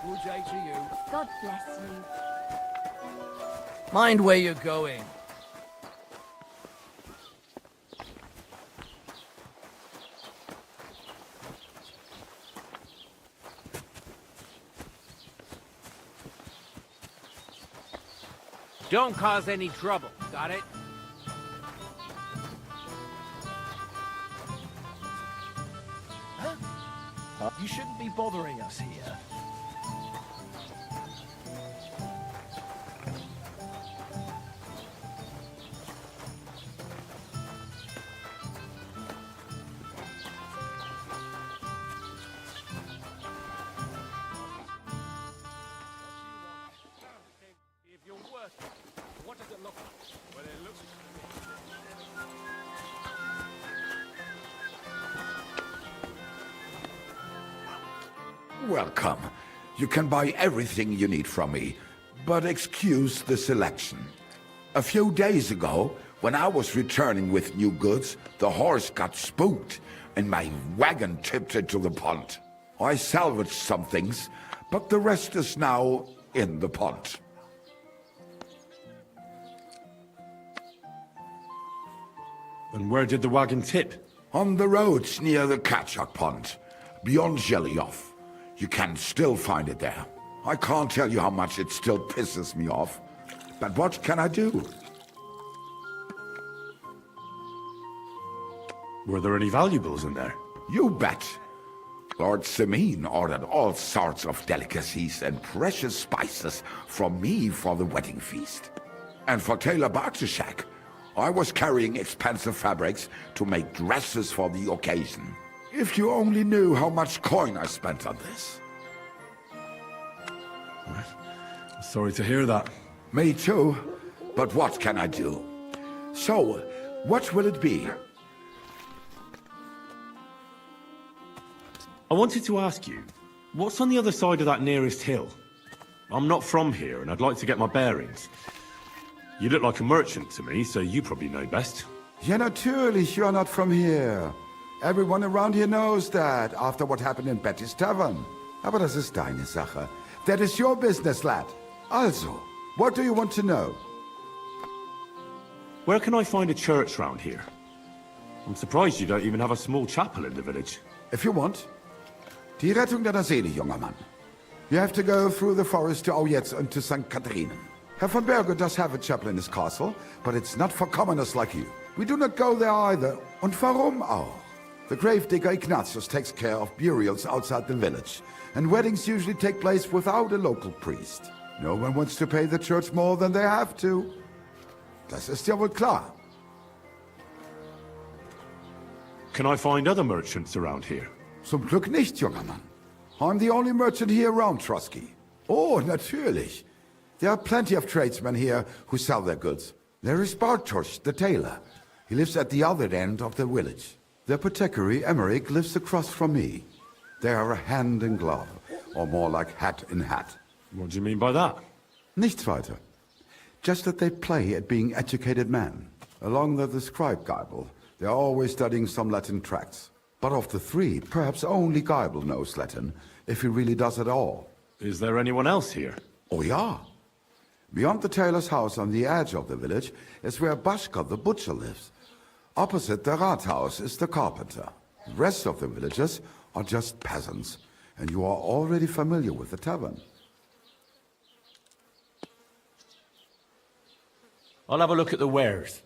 Good day to you. God bless you. Mind where you're going. Don't cause any trouble, got it? Huh? You shouldn't be bothering us here. If you're worth it, what does it look like? Well, it looks... Welcome. You can buy everything you need from me, but excuse the selection. A few days ago, when I was returning with new goods, the horse got spooked and my wagon tipped into the pond. I salvaged some things, but the rest is now in the pond. And where did the wagon tip? On the roads near the Katchak Pond, beyond Jelioff. You can still find it there. I can't tell you how much it still pisses me off. But what can I do? Were there any valuables in there? You bet. Lord Simeon ordered all sorts of delicacies and precious spices from me for the wedding feast. And for Taylor Bartishak, I was carrying expensive fabrics to make dresses for the occasion. If you only knew how much coin I spent on this. Sorry to hear that. Me too, but what can I do? So, what will it be? I wanted to ask you, what's on the other side of that nearest hill? I'm not from here, and I'd like to get my bearings. You look like a merchant to me, so you probably know best. Ja, natürlich, you're not from here. Everyone around here knows that, after what happened in Betty's Tavern. Aber das ist deine Sache. That is your business, lad. Also, what do you want to know? Where can I find a church round here? I'm surprised you don't even have a small chapel in the village. If you want. Die Rettung deiner Seele, junger Mann. You have to go through the forest to Aujetz and to St. Catharinen. Herr von Berge does have a chapel in his castle, but it's not for commoners like you. We do not go there either. Und warum auch? The gravedigger Ignatius takes care of burials outside the village, and weddings usually take place without a local priest. No one wants to pay the church more than they have to. Das ist ja wohl klar. Can I find other merchants around here? Zum Glück nicht, junger Mann. I'm the only merchant here around Trotsky. Oh, natürlich. There are plenty of tradesmen here who sell their goods. There is Bartosz, the tailor. He lives at the other end of the village. The apothecary, Emmerich, lives across from me. They are hand in glove, or more like hat in hat. What do you mean by that? Nichts weiter. Just that they play at being educated men. Along the scribe Geibel, they are always studying some Latin tracts. But of the three, perhaps only Geibel knows Latin, if he really does at all. Is there anyone else here? Oh yeah. Beyond the tailor's house on the edge of the village is where Bashka the butcher lives. Opposite the Rathaus is the carpenter. The rest of the villagers are just peasants, and you are already familiar with the tavern. I'll have a look at the wares.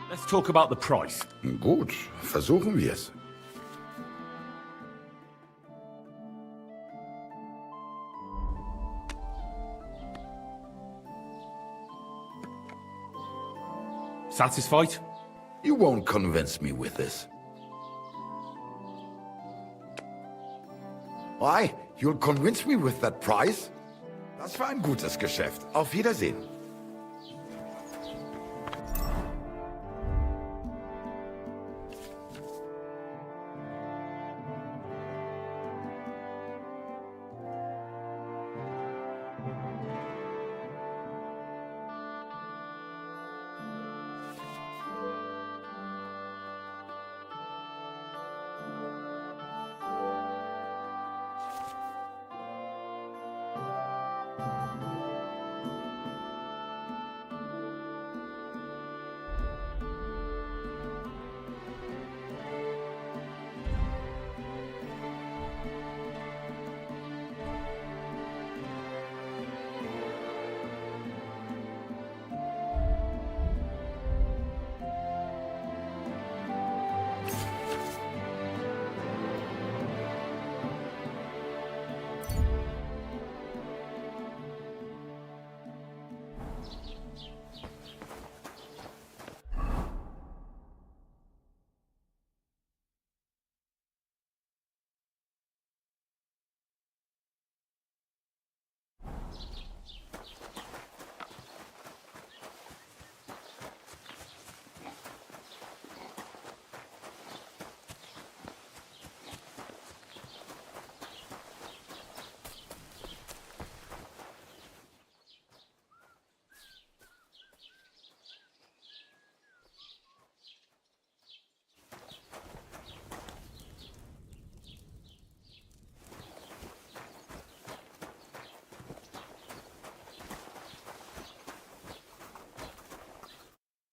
Let's talk about the price. Gut, versuchen wir es. Satisfied? You won't convince me with this. Why? You'll convince me with that price? Das war ein gutes Geschäft. Auf Wiedersehen.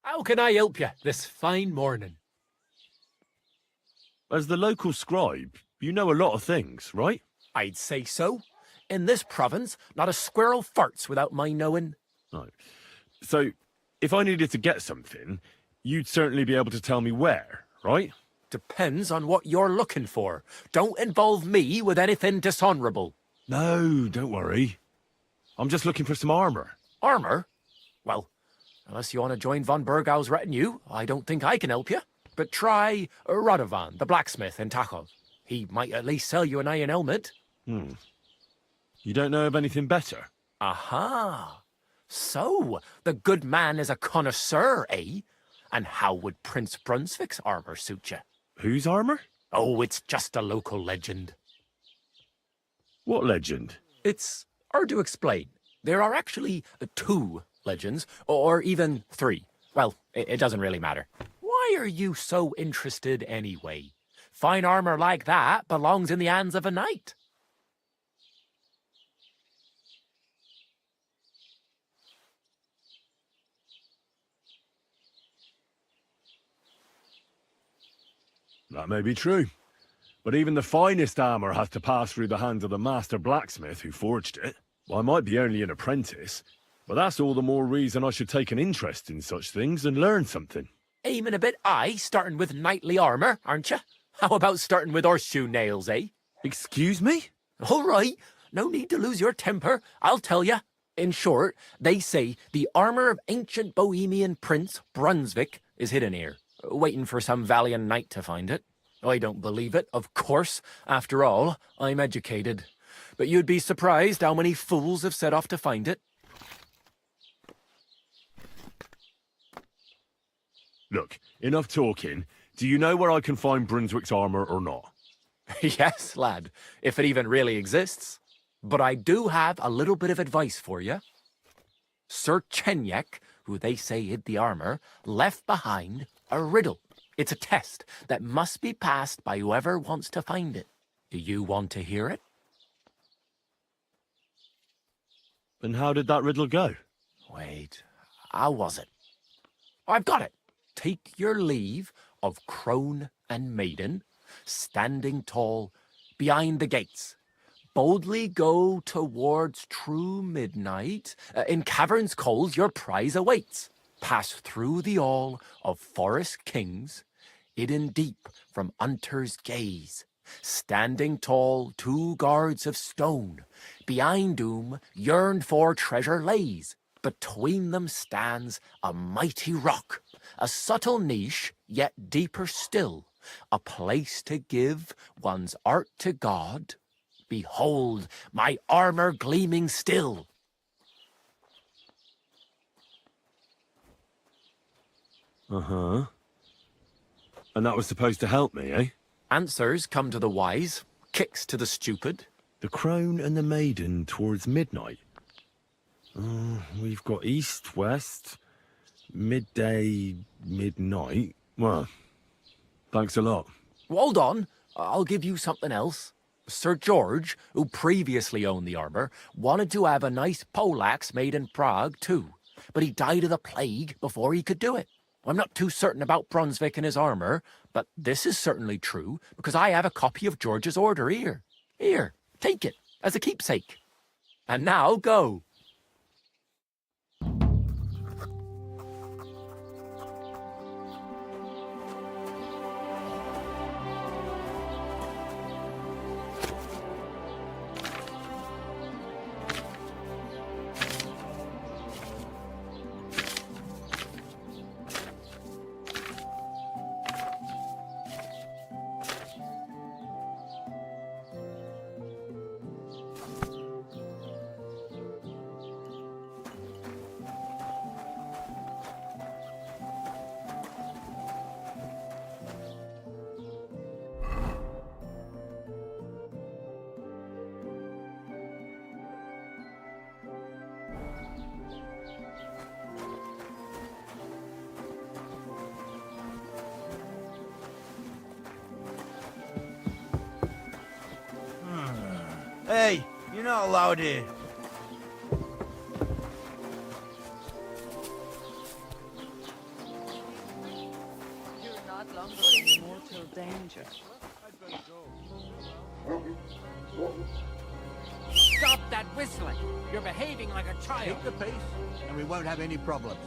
How can I help you this fine morning? As the local scribe, you know a lot of things, right? I'd say so. In this province, not a squirrel farts without my knowing. No. So, if I needed to get something, you'd certainly be able to tell me where, right? Depends on what you're looking for. Don't involve me with anything dishonorable. No, don't worry. I'm just looking for some armor. Armor? Well, unless you want to join von Burgau's retinue, I don't think I can help you. But try Radovan, the blacksmith in Tachov. He might at least sell you an iron helmet. You don't know of anything better? Aha! So, the good man is a connoisseur, eh? And how would Prince Brunswick's armor suit you? Whose armor? Oh, it's just a local legend. What legend? It's hard to explain. There are actually 2 legends, or even 3. Well, it doesn't really matter. Why are you so interested anyway? Fine armor like that belongs in the hands of a knight. That may be true. But even the finest armor has to pass through the hands of the master blacksmith who forged it. I might be only an apprentice, but that's all the more reason I should take an interest in such things and learn something. Aiming a bit high, starting with knightly armor, aren't you? How about starting with horseshoe nails, eh? Excuse me? All right, no need to lose your temper, I'll tell you. In short, they say the armor of ancient Bohemian Prince Brunswick is hidden here, waiting for some valiant knight to find it. I don't believe it, of course. After all, I'm educated. But you'd be surprised how many fools have set off to find it. Look, enough talking. Do you know where I can find Brunswick's armor or not? Yes, lad, if it even really exists. But I do have a little bit of advice for you. Sir Chenyek, who they say hid the armor, left behind a riddle. It's a test that must be passed by whoever wants to find it. Do you want to hear it? And how did that riddle go? Wait, how was it? I've got it. Take your leave of crone and maiden, standing tall behind the gates. Boldly go towards true midnight. In caverns cold your prize awaits. pass through the all of forest kings, hidden deep from hunter's gaze. Standing tall, 2 guards of stone, behind whom yearned for treasure lays. Between them stands a mighty rock, a subtle niche, yet deeper still, a place to give one's art to God. Behold, my armor gleaming still. Uh-huh. And that was supposed to help me, eh? Answers come to the wise, kicks to the stupid. The crone and the maiden towards midnight. We've got east, west, midday, midnight. Well, thanks a lot. Hold on, I'll give you something else. Sir George, who previously owned the armor, wanted to have a nice poleaxe made in Prague too, but he died of the plague before he could do it. I'm not too certain about Brunswick and his armor, but this is certainly true because I have a copy of George's order here. Here, take it as a keepsake. And now go. Hey, you're not allowed here. You're not longer in mortal danger. Stop that whistling! You're behaving like a child. Keep the peace, and we won't have any problems.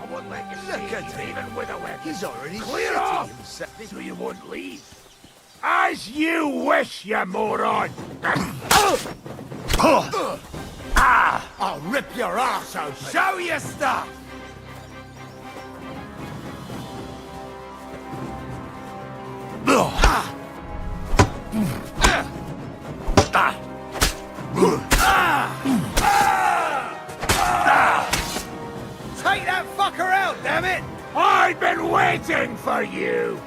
I wouldn't let you Look see at him, him. even with a weapon. He's already Clear shitting off! himself. So you won't leave. As you wish, you moron! I'll rip your arse out. Show your stuff! Take that fucker out, damn it! I've been waiting for you!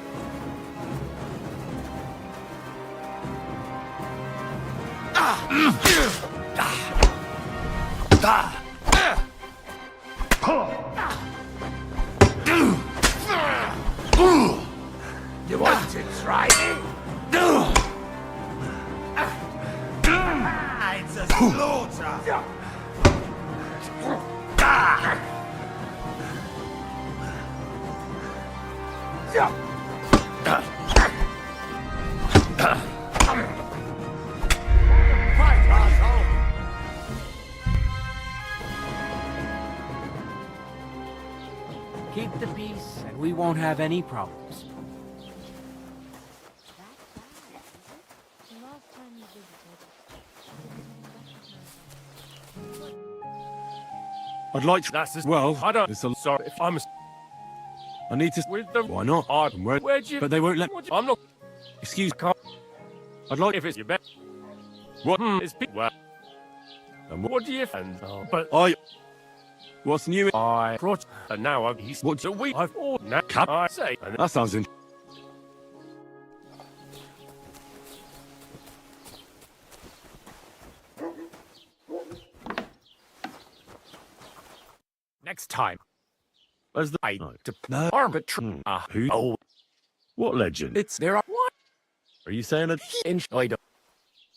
You want to try me? It's a slaughter. Fight, asshole! Keep the peace, and we won't have any problems. The last time you visited, I'd like to. That's as Well, I don't. it's a. Sorry if I'm. I need to. With the. Why not? Where'd you? But they won't let. I'm not. Excuse. Can't. I'd like. If it's your bet. What is well? And What do you think? But I. What's new? I brought, and now I've. He's What- so we. I've all now. Cap- I say. And That sounds in. Next time. As the. I No. to No. arbitration. Who? Oh, What legend? it's there are what Are you saying it? enjoyed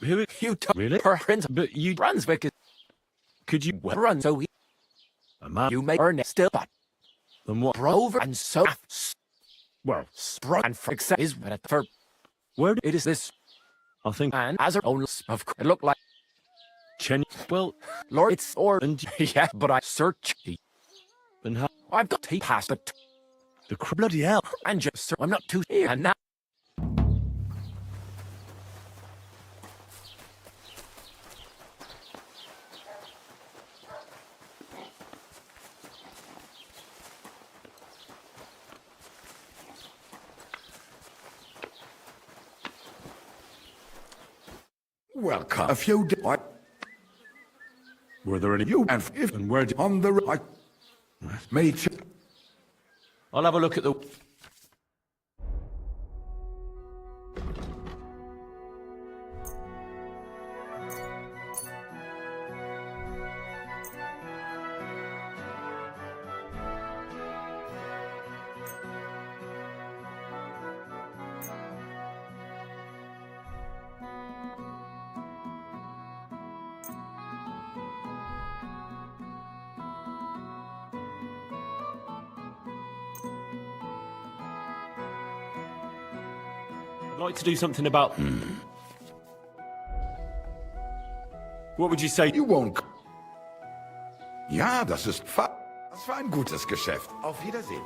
Who? you took Really? per prince. But you. Brunswick is Could you? well run, so A man. you may earn it still, but Then what? over and so Well, sprung and for except is but for where? it is this I think. and as our own of it looked like Chen. Well, Lord it's or and yeah, but I search and how? I've got to pass The bloody hell. and just sir, I'm not too here and now. Welcome. A few days. Were there any? You and if And where? on the right. Mate. I'll have a look at the. I'd like to do something about. What would you say? You won't. Ja, das ist das war ein gutes Geschäft. Auf Wiedersehen.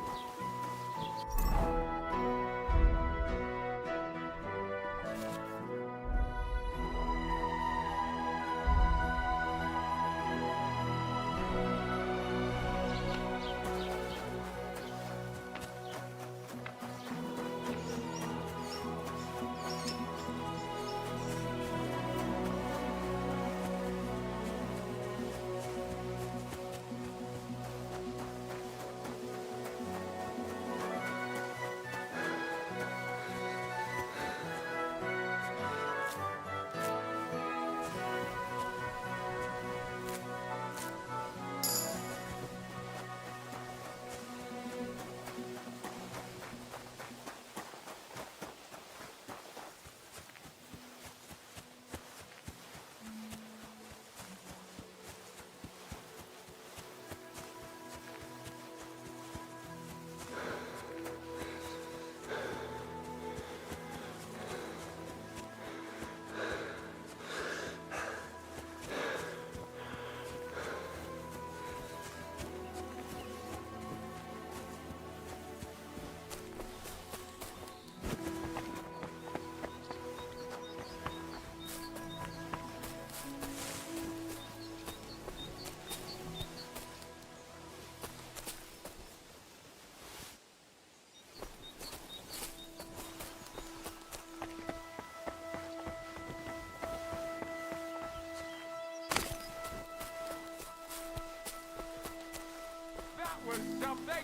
was something.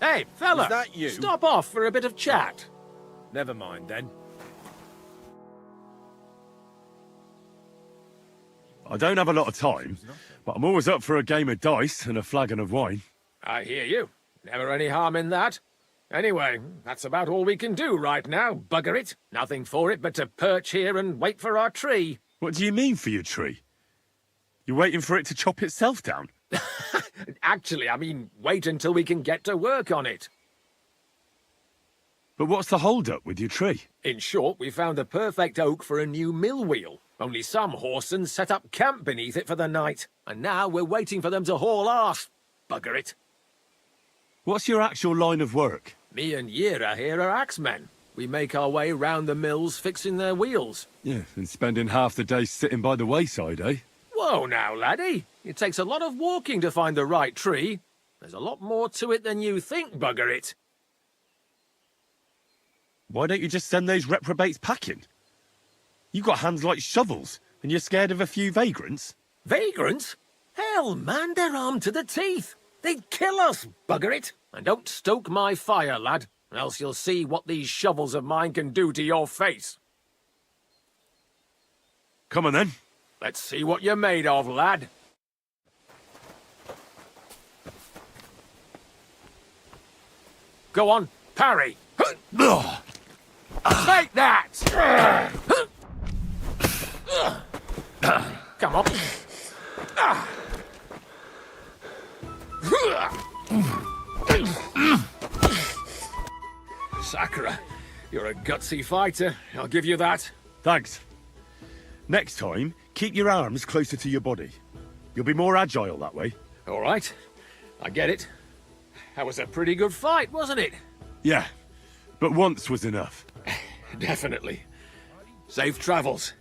Hey, fella! Is that you? Stop off for a bit of chat. Never mind then. I don't have a lot of time, but I'm always up for a game of dice and a flagon of wine. I hear you. Never any harm in that. Anyway, that's about all we can do right now, bugger it. Nothing for it but to perch here and wait for our tree. What do you mean for your tree? You're waiting for it to chop itself down? Actually, I mean, wait until we can get to work on it. But what's the hold-up with your tree? In short, we found the perfect oak for a new mill wheel. Only some horsens set up camp beneath it for the night. And now we're waiting for them to haul arse. Bugger it. What's your actual line of work? Me and Yera here are axemen. We make our way round the mills fixing their wheels. Yeah, and spending half the day sitting by the wayside, eh? Whoa now, laddie. It takes a lot of walking to find the right tree. There's a lot more to it than you think, bugger it. Why don't you just send those reprobates packing? You got hands like shovels, and you're scared of a few vagrants? Vagrants? Hell, man, they're armed to the teeth. They'd kill us, bugger it. And don't stoke my fire, lad, else you'll see what these shovels of mine can do to your face. Come on then. Let's see what you're made of, lad. Go on, parry. Take that! Come on. Sakura, you're a gutsy fighter, I'll give you that. Thanks. Next time, keep your arms closer to your body. You'll be more agile that way. All right, I get it. That was a pretty good fight, wasn't it? Yeah, but once was enough. Definitely. Safe travels.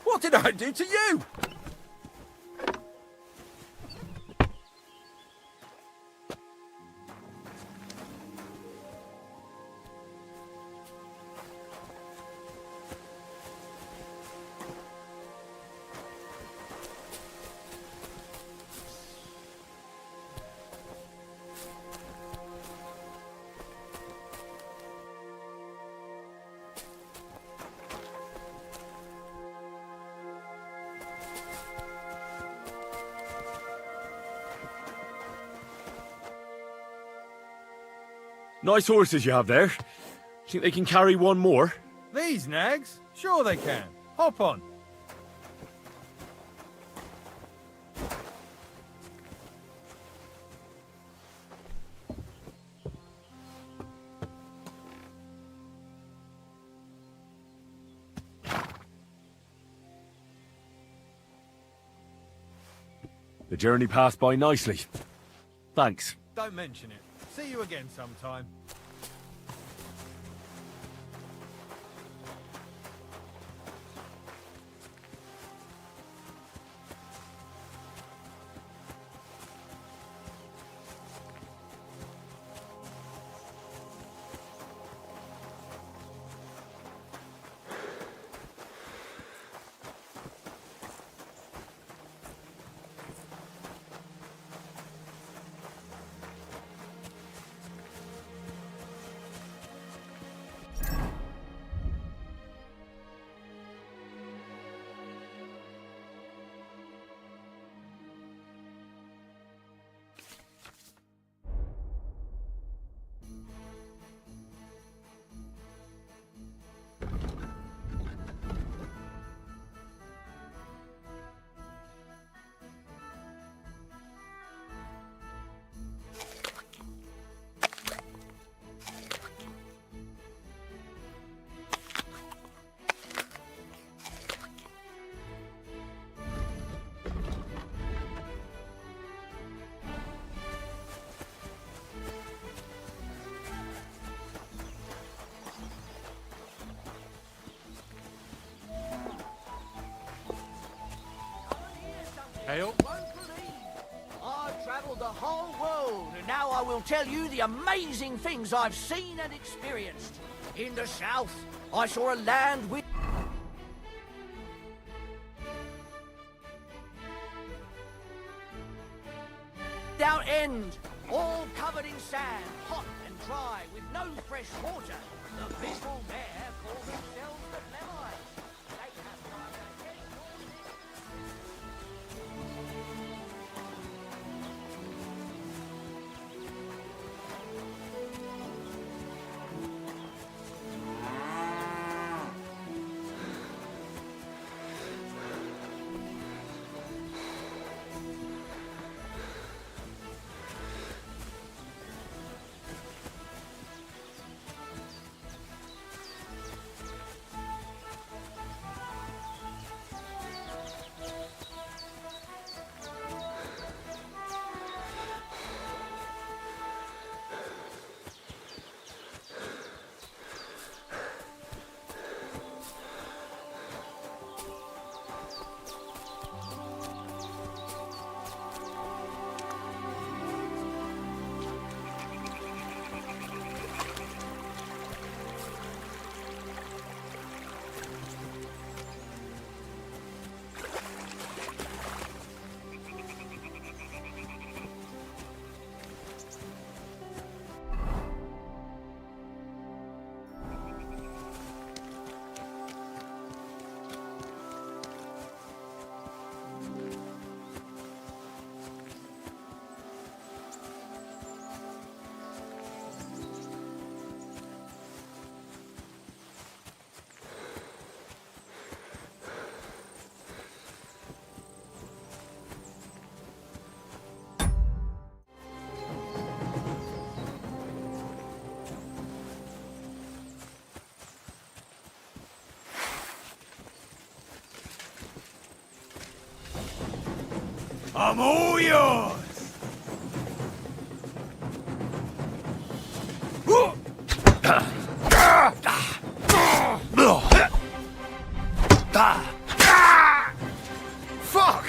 What did I do to you? Nice horses you have there. Think they can carry one more? These nags? Sure they can. Hop on. The journey passed by nicely. Thanks. Don't mention it. See you again sometime. Hail. I've travelled the whole world, and now I will tell you the amazing things I've seen and experienced. In the south, I saw a land with... without end, all covered in sand, hot and dry, with no fresh water. The people there call themselves the Blemites. They have neither dead nor living. I'm all yours! Fuck!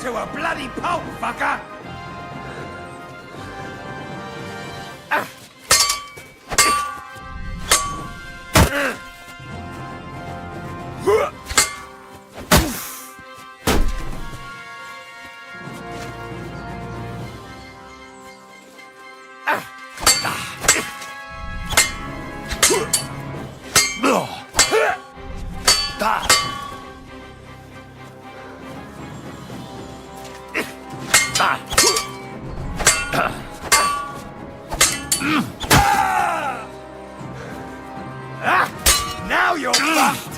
to a bloody pulp, fucker! Now you're fucked!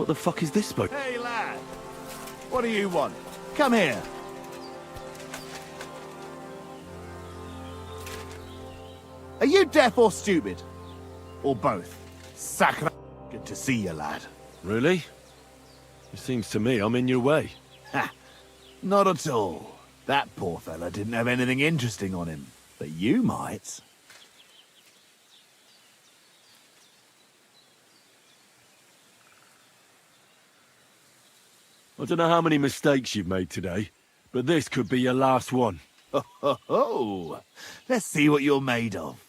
What the fuck is this spoke? Hey, lad. What do you want? Come here. Are you deaf or stupid? Or both? Sacre. Good to see you, lad. Really? It seems to me I'm in your way. Ha! Not at all. That poor fella didn't have anything interesting on him. But you might. I don't know how many mistakes you've made today, but this could be your last one. Ho, ho, ho. Let's see what you're made of.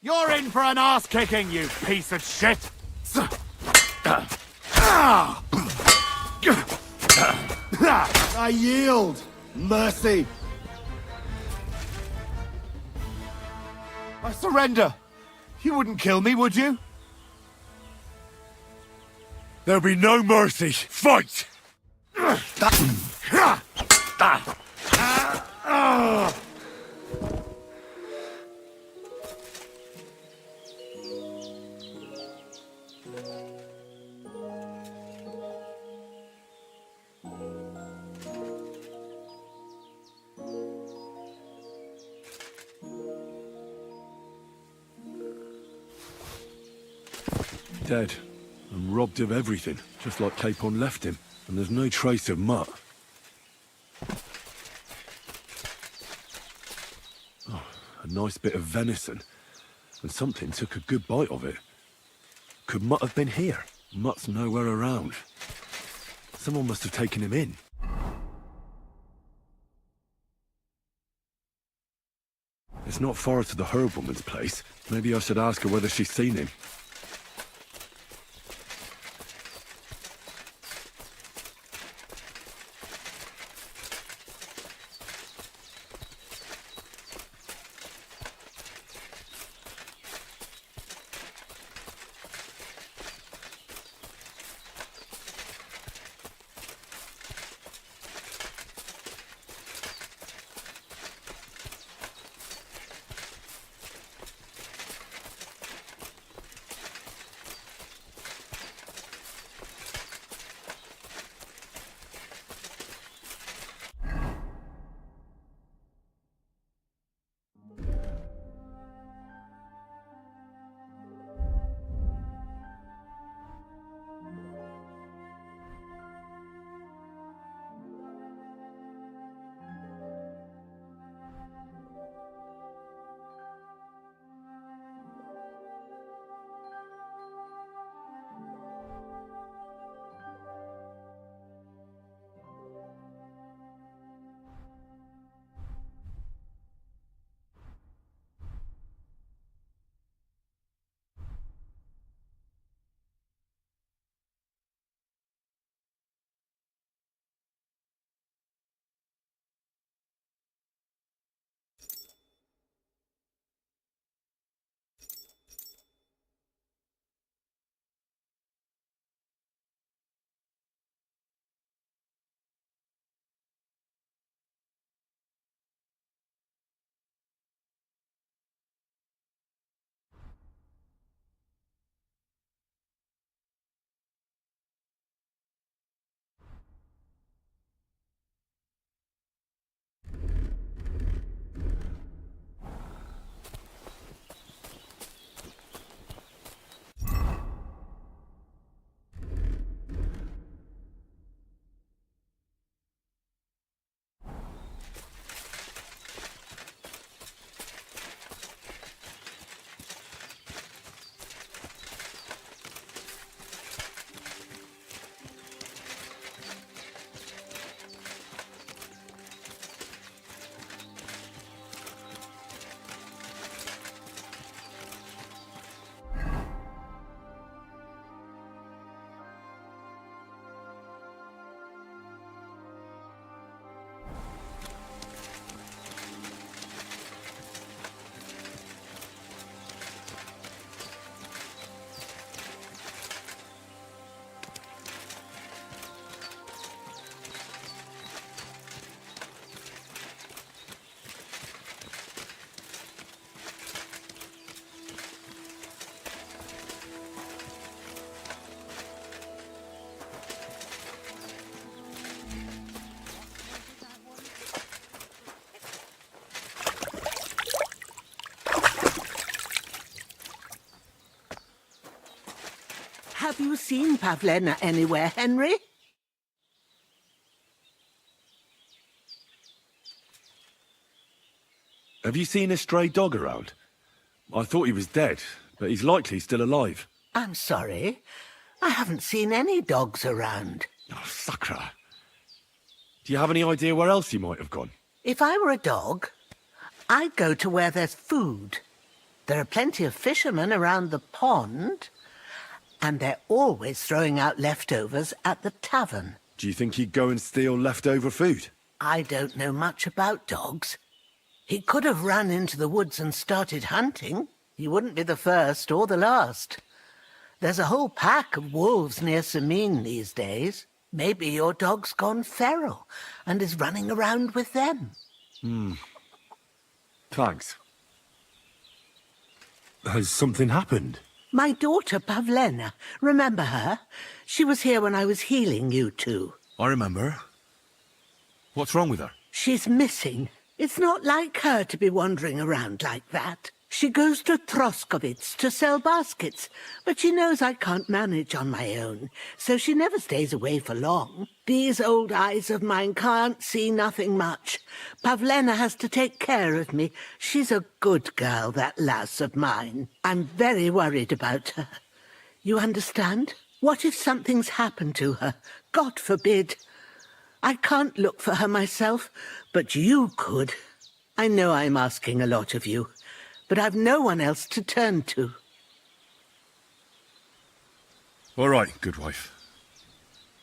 You're in for an ass-kicking, you piece of shit! I yield! Mercy! I surrender! You wouldn't kill me, would you? There'll be no mercy. Fight! Dead. And robbed of everything, just like Capon left him. And there's no trace of Mutt. Oh, a nice bit of venison. And something took a good bite of it. Could Mutt have been here? Mutt's nowhere around. Someone must have taken him in. It's not far to the herb woman's place. Maybe I should ask her whether she's seen him. Have you seen Pavlena anywhere, Henry? Have you seen a stray dog around? I thought he was dead, but he's likely still alive. I'm sorry. I haven't seen any dogs around. Oh, Sakra. Do you have any idea where else he might have gone? If I were a dog, I'd go to where there's food. There are plenty of fishermen around the pond, and they're always throwing out leftovers at the tavern. Do you think he'd go and steal leftover food? I don't know much about dogs. He could have run into the woods and started hunting. He wouldn't be the first or the last. There's a whole pack of wolves near Sameen these days. Maybe your dog's gone feral and is running around with them. Thanks. Has something happened? My daughter, Pavlena. Remember her? She was here when I was healing you two. I remember. What's wrong with her? She's missing. It's not like her to be wandering around like that. She goes to Troskovitz to sell baskets, but she knows I can't manage on my own, so she never stays away for long. These old eyes of mine can't see nothing much. Pavlena has to take care of me. She's a good girl, that lass of mine. I'm very worried about her. You understand? What if something's happened to her? God forbid. I can't look for her myself, but you could. I know I'm asking a lot of you, but I've no one else to turn to. All right, good wife.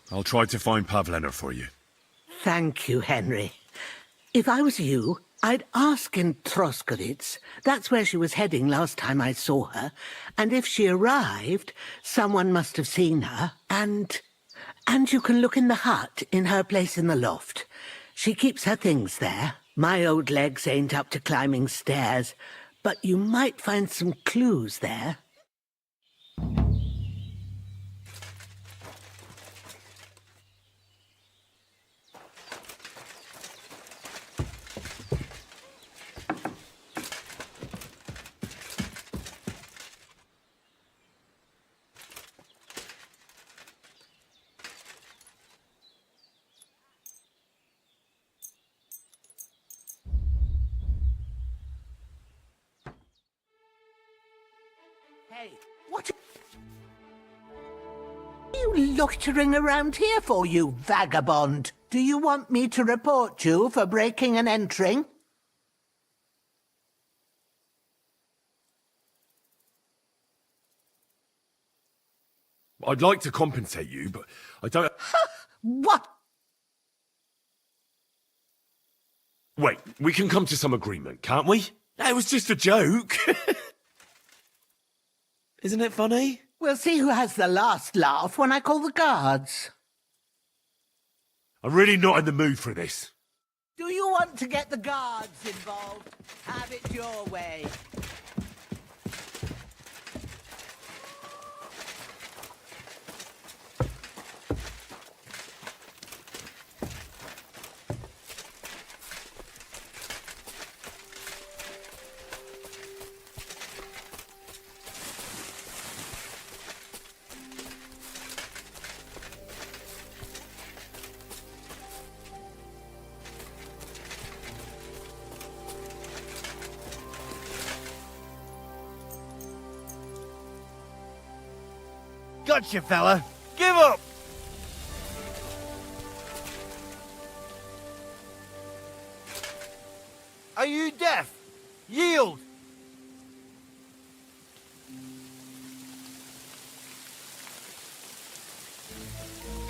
I'll try to find Pavlena for you. Thank you, Henry. If I was you, I'd ask in Troskovitz. That's where she was heading last time I saw her. And if she arrived, someone must have seen her. And you can look in the hut in her place in the loft. She keeps her things there. My old legs ain't up to climbing stairs, but you might find some clues there. Hey, what are you loitering around here for, you vagabond? Do you want me to report you for breaking and entering? I'd like to compensate you, but I don't... What? Wait, we can come to some agreement, can't we? It was just a joke. Isn't it funny? We'll see who has the last laugh when I call the guards. I'm really not in the mood for this. Do you want to get the guards involved? Have it your way. Gotcha, fella. Give up! Are you deaf? Yield!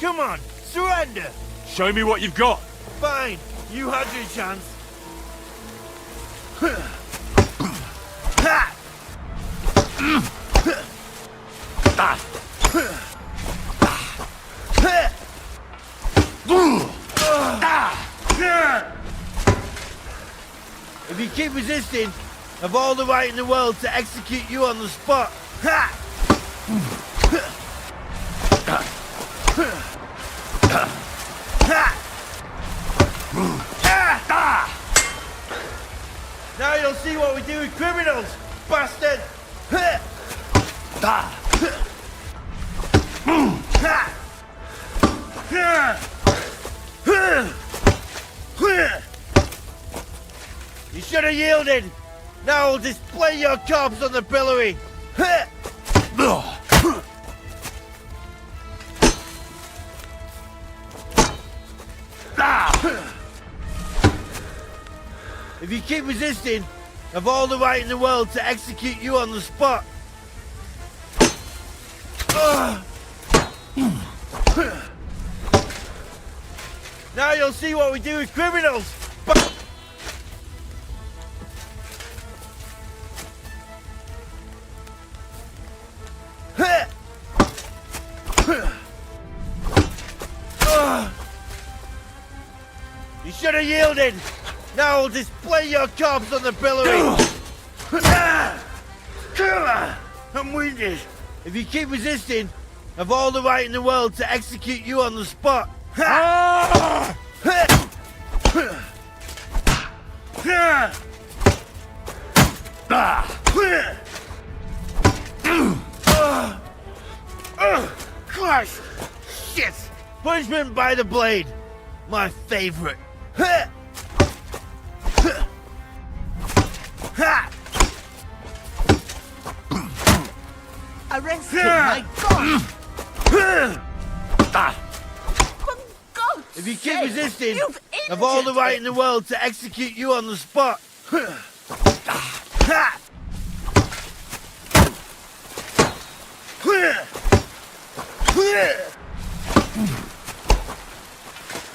Come on, surrender! Show me what you've got. Fine, you had your chance. If you keep resisting, I've all the right in the world to execute you on the spot. Now you'll see what we do with criminals, bastard! You should have yielded. Now I'll display your corpse on the pillory. If you keep resisting, I've all the right in the world to execute you on the spot. Now you'll see what we do with criminals. You should have yielded. Now I'll display your corpse on the pillory. I'm wounded. If you keep resisting, I've all the right in the world to execute you on the spot. Christ! Shit! Punishment by the blade. My favorite. Arrest him, my God! For God's If you keep sake, resisting, you've I've all the injured right him. in the world to execute you on the spot. You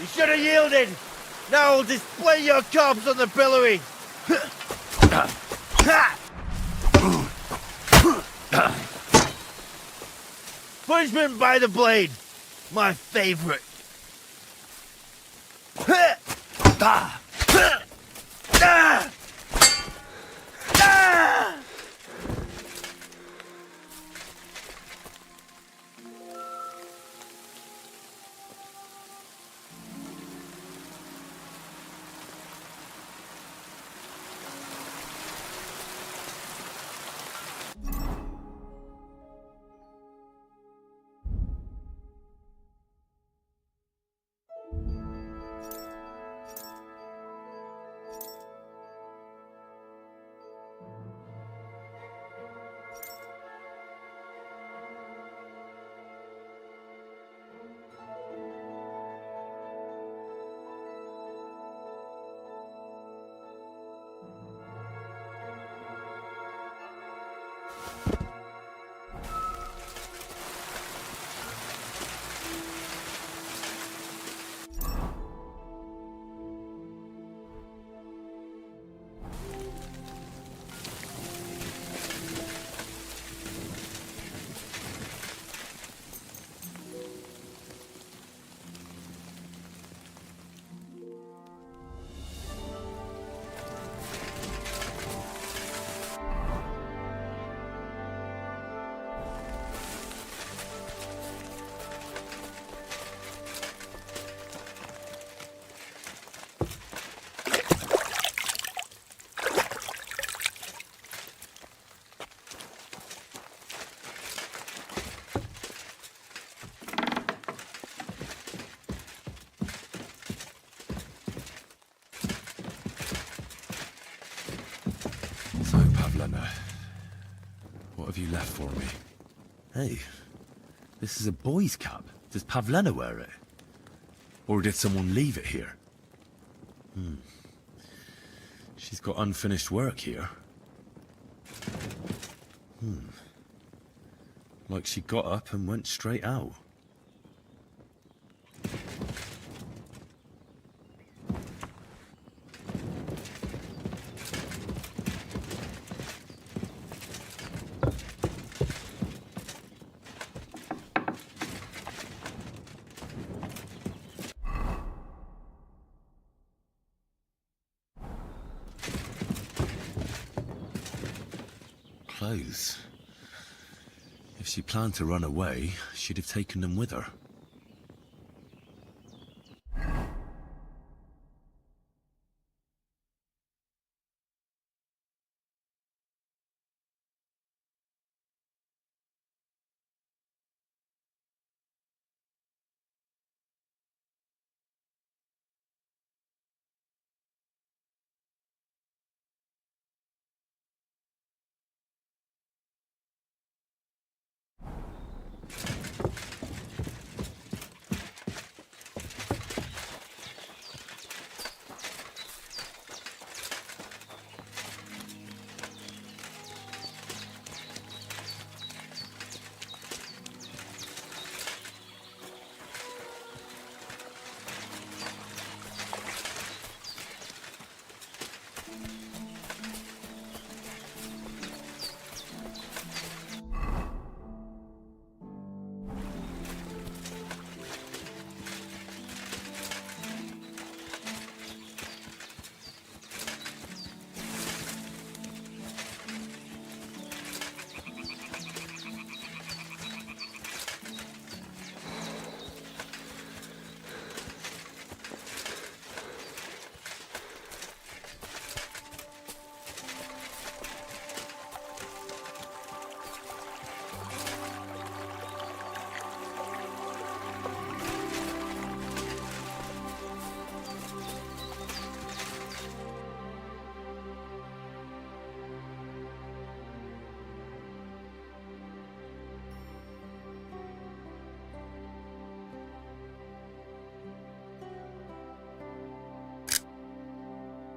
should have yielded. Now I'll display your corpse on the pillory. Punishment by the blade. My favorite. So, Pavlena, what have you left for me? Hey, this is a boy's cap. Does Pavlena wear it? Or did someone leave it here? She's got unfinished work here. Like she got up and went straight out. Clothes. If she planned to run away, she'd have taken them with her.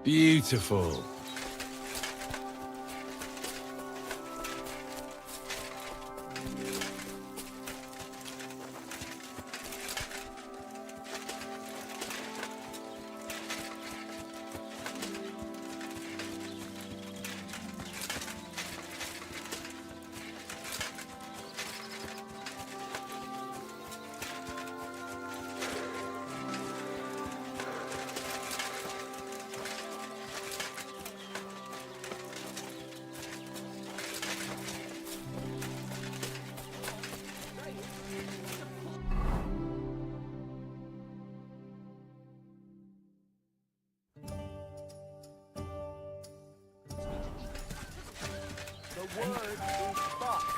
Beautiful.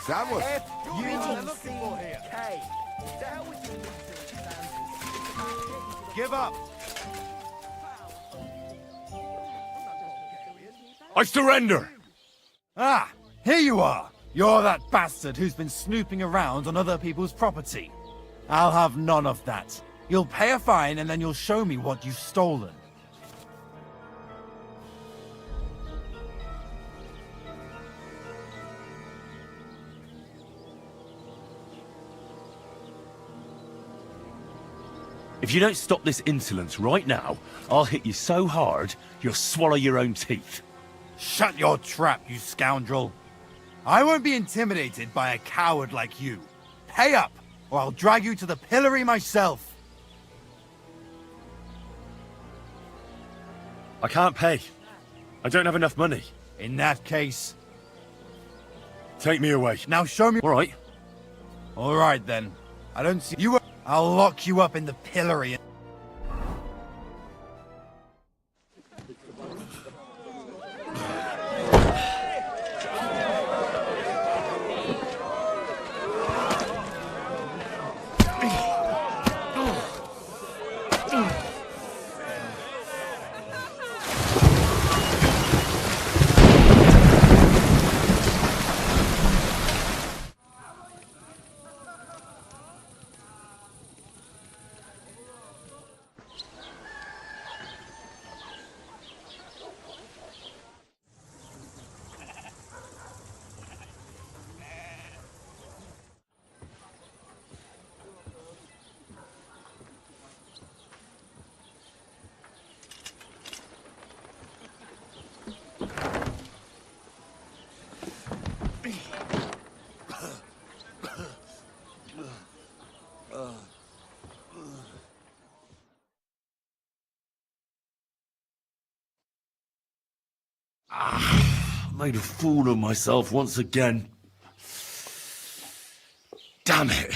That was... F-U-K. The hell with you, Give up! I surrender! Ah, here you are! You're that bastard who's been snooping around on other people's property. I'll have none of that. You'll pay a fine and then you'll show me what you've stolen. If you don't stop this insolence right now, I'll hit you so hard, you'll swallow your own teeth. Shut your trap, you scoundrel. I won't be intimidated by a coward like you. Pay up, or I'll drag you to the pillory myself. I can't pay. I don't have enough money. In that case, Take me away. now show me... All right. All right, then. I don't see you... I'll lock you up in the pillory. Made a fool of myself once again. Damn it.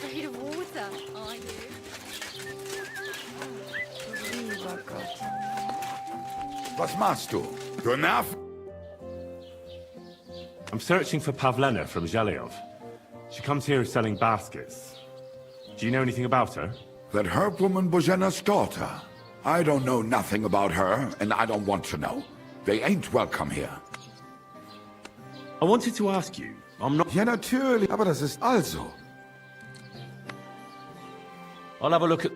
Afraid of water, are you? Lieber Gott. Was machst du? Du Nerv... I'm searching for Pavlena from Zhelyov. She comes here selling baskets. Do you know anything about her? That herb woman Božena's daughter. I don't know nothing about her, and I don't want to know. They ain't welcome here. I wanted to ask you, I'm not... Ja, natürlich. Aber das ist also. I'll have a look at...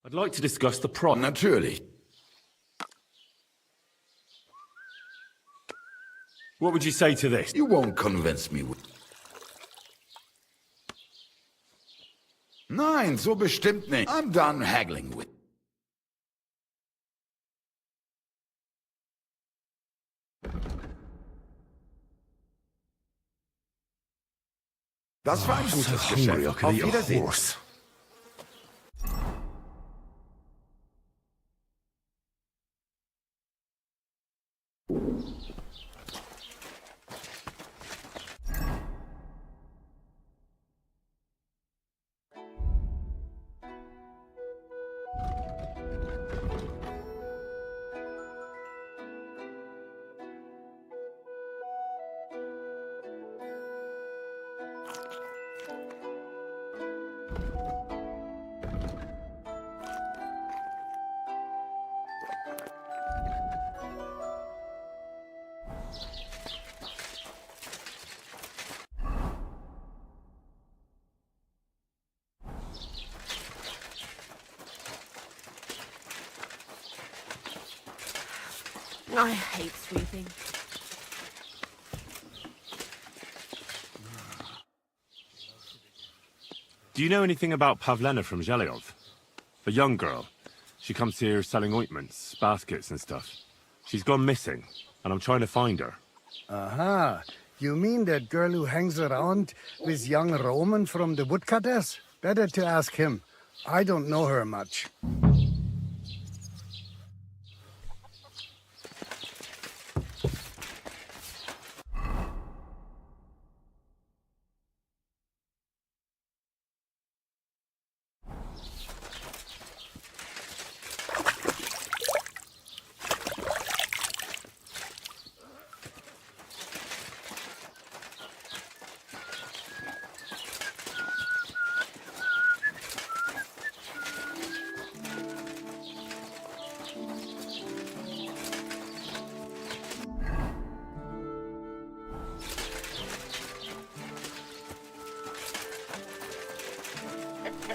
I'd like to discuss the price. Natürlich. What would you say to this? You won't convince me. Nein, so bestimmt nicht. I'm done haggling with. Das war ein gutes Geschäft. Auf Wiedersehen. I hate sweeping. Do you know anything about Pavlena from Zhelyov? A young girl. She comes here selling ointments, baskets and stuff. She's gone missing, and I'm trying to find her. Aha. You mean that girl who hangs around with young Roman from the woodcutters? Better to ask him. I don't know her much.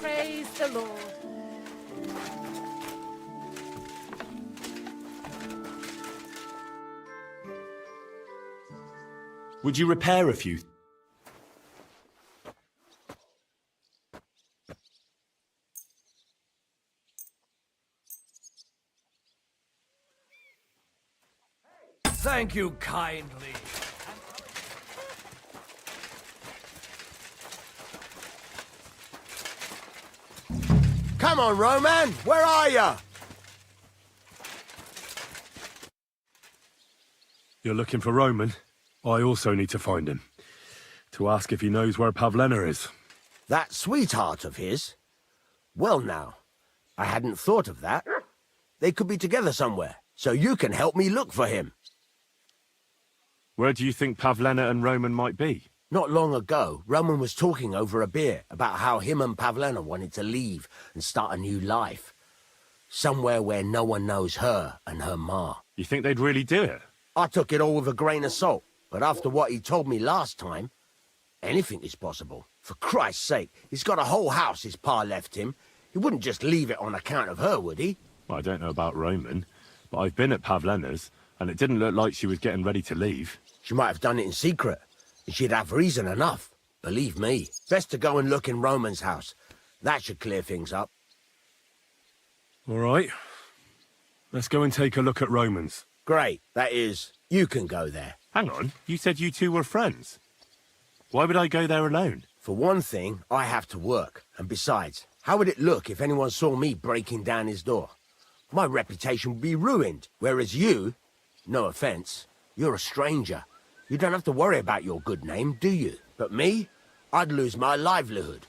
Praise the Lord. Would you repair a few? Thank you kindly. Come on, Roman! Where are you? You're looking for Roman? I also need to find him. To ask if he knows where Pavlena is. That sweetheart of his? Well now, I hadn't thought of that. They could be together somewhere, so you can help me look for him. Where do you think Pavlena and Roman might be? Not long ago, Roman was talking over a beer about how him and Pavlena wanted to leave and start a new life. Somewhere where no one knows her and her ma. You think they'd really do it? I took it all with a grain of salt, but after what he told me last time, anything is possible. For Christ's sake, he's got a whole house his pa left him. He wouldn't just leave it on account of her, would he? Well, I don't know about Roman, but I've been at Pavlena's, and it didn't look like she was getting ready to leave. She might have done it in secret, and she'd have reason enough. Believe me. Best to go and look in Roman's house. That should clear things up. All right. Let's go and take a look at Roman's. Great. That is, you can go there. Hang on, you said you two were friends. Why would I go there alone? For one thing, I have to work. And besides, how would it look if anyone saw me breaking down his door? My reputation would be ruined. Whereas you, no offense, you're a stranger. You don't have to worry about your good name, do you? But me, I'd lose my livelihood.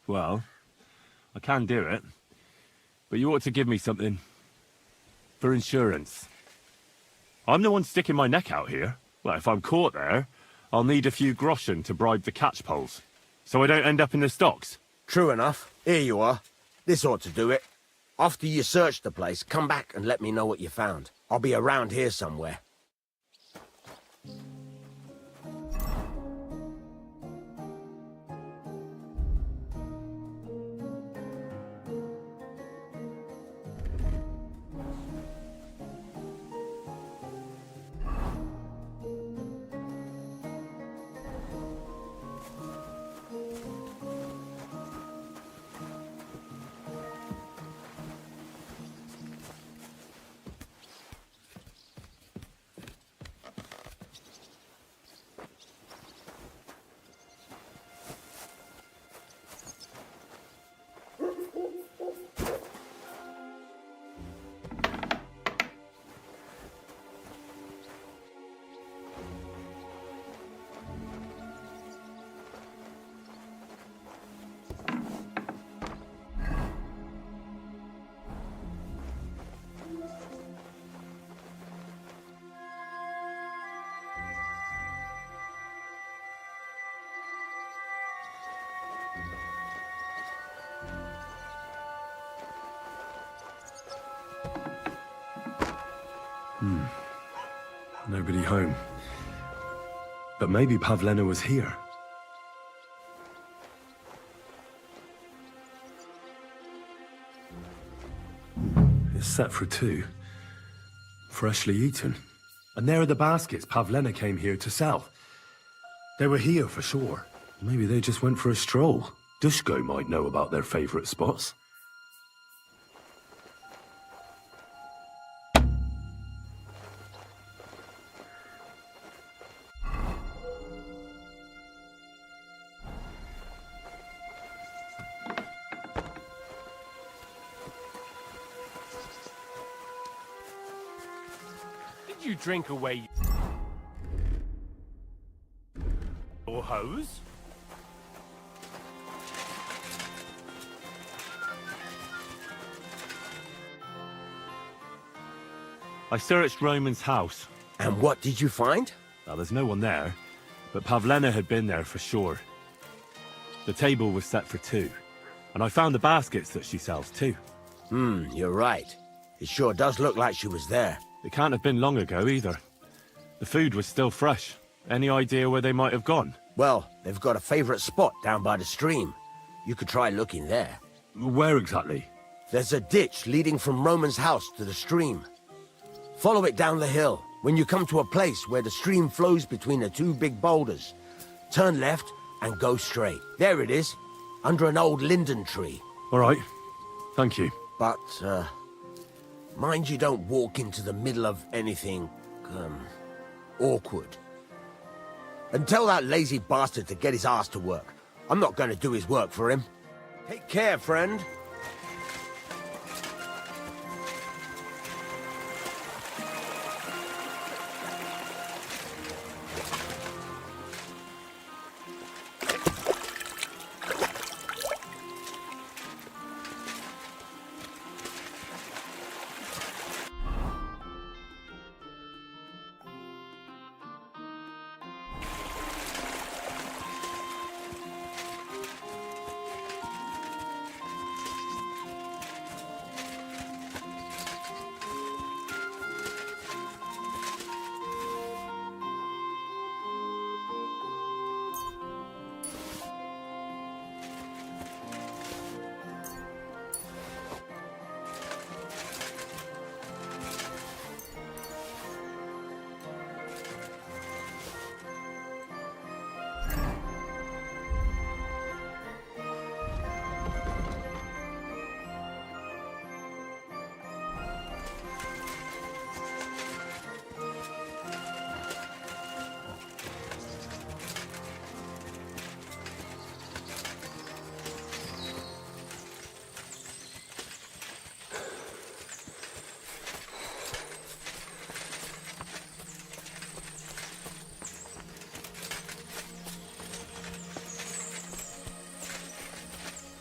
Well, I can do it. But you ought to give me something. For insurance. I'm the one sticking my neck out here. Well, if I'm caught there, I'll need a few groschen to bribe the catchpoles. So I don't end up in the stocks. True enough. Here you are. This ought to do it. After you search the place, come back and let me know what you found. I'll be around here somewhere. Nobody home. But maybe Pavlena was here. It's set for 2. Freshly eaten. And there are the baskets Pavlena came here to sell. They were here for sure. Maybe they just went for a stroll. Dushko might know about their favorite spots. Did you drink away your hose? I searched Roman's house. And what did you find? Well, there's no one there, but Pavlena had been there for sure. The table was set for 2, and I found the baskets that she sells too. You're right. It sure does look like she was there. It can't have been long ago either. The food was still fresh. Any idea where they might have gone? Well, they've got a favorite spot down by the stream. You could try looking there. Where exactly? There's a ditch leading from Roman's house to the stream. Follow it down the hill. When you come to a place where the stream flows between the 2 big boulders, turn left and go straight. There it is, under an old linden tree. All right. Thank you. But, mind you don't walk into the middle of anything, awkward. And tell that lazy bastard to get his ass to work. I'm not going to do his work for him. Take care, friend.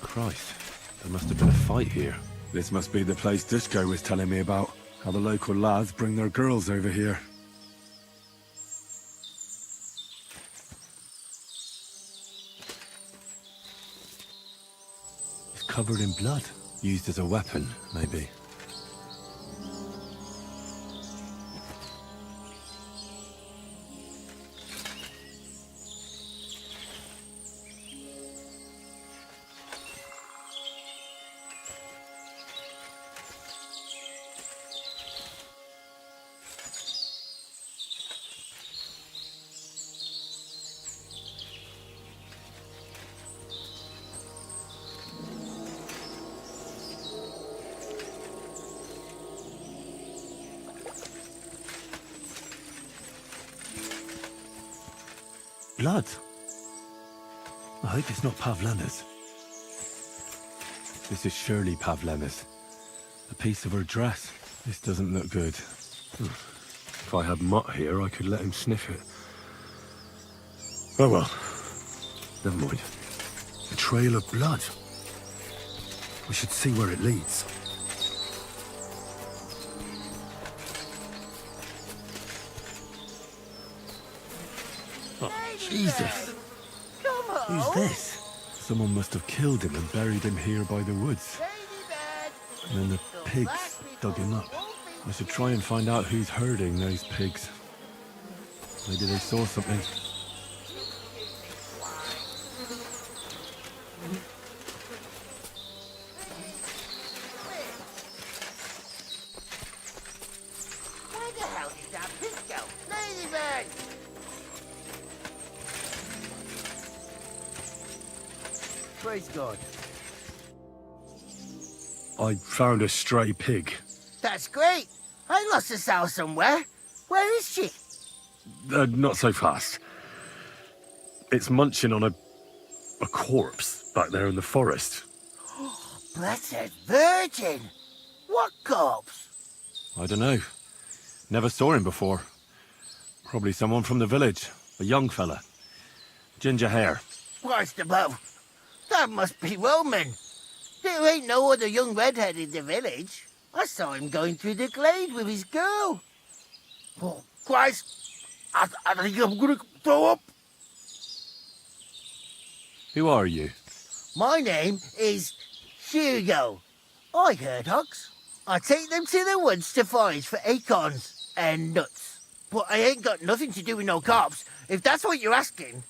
Christ, there must have been a fight here. This must be the place Dushko was telling me about. How the local lads bring their girls over here. It's covered in blood. Used as a weapon, maybe. Blood? I hope it's not Pavlena's. This is surely Pavlena's. A piece of her dress. This doesn't look good. If I had Mutt here, I could let him sniff it. Oh well. Never mind. A trail of blood. We should see where it leads. Jesus! Come on! Who's this? Someone must have killed him and buried him here by the woods. And then the pigs dug him up. I should try and find out who's herding those pigs. Maybe they saw something. Where the hell did that pig go? Ladybird! Praise God. I found a stray pig. That's great. I lost a sow somewhere. Where is she? Not so fast. It's munching on a corpse back there in the forest. Blessed Virgin! What corpse? I don't know. Never saw him before. Probably someone from the village. A young fella. Ginger hair. Christ above. That must be Roman. There ain't no other young redhead in the village. I saw him going through the glade with his girl. Oh, Christ. I think I'm gonna throw up. Who are you? My name is Hugo. I herd hogs. I take them to the woods to forage for acorns and nuts. But I ain't got nothing to do with no cops, if that's what you're asking.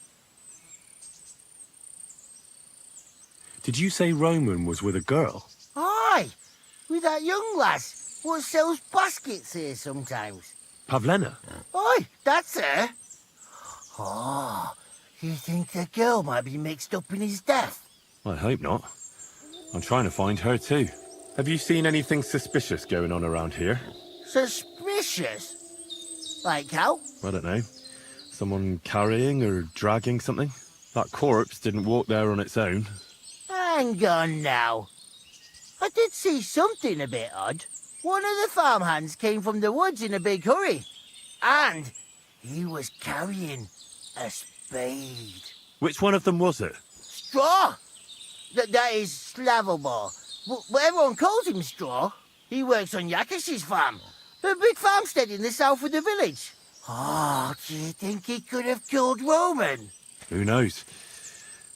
Did you say Roman was with a girl? Aye, with that young lass what sells baskets here sometimes. Pavlena? Aye, that's her. Oh, you think the girl might be mixed up in his death? I hope not. I'm trying to find her too. Have you seen anything suspicious going on around here? Suspicious? Like how? I don't know. Someone carrying or dragging something? That corpse didn't walk there on its own. Hang on now. I did see something a bit odd. One of the farmhands came from the woods in a big hurry. And he was carrying a spade. Which one of them was it? Straw! That is Slavobor. But everyone calls him Straw. He works on Yakish's farm. A big farmstead in the south of the village. Oh, do you think he could have killed Roman? Who knows?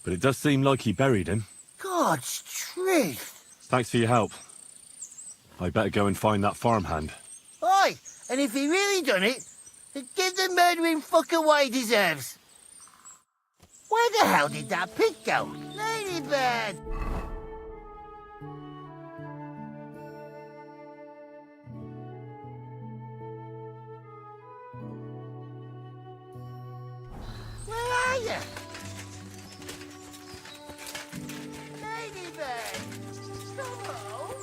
But it does seem like he buried him. God's truth. Thanks for your help. I better go and find that farmhand. Aye, and if he really done it, then give the murdering fucker what he deserves. Where the hell did that pig go? Ladybird! Where are you? Ladybird! Come home!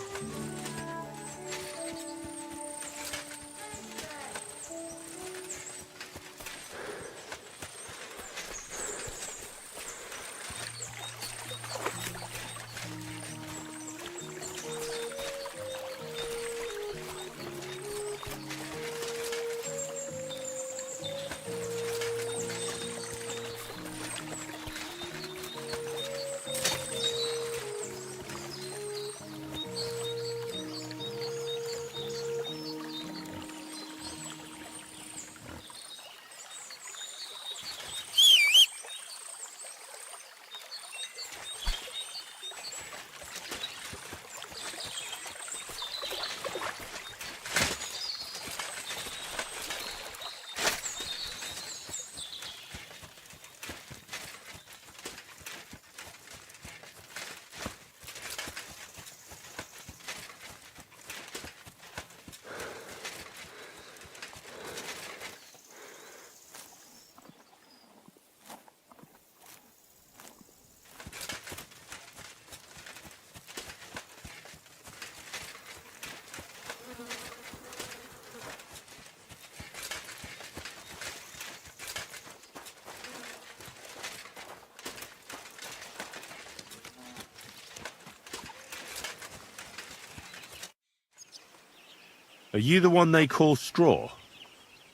Are you the one they call Straw?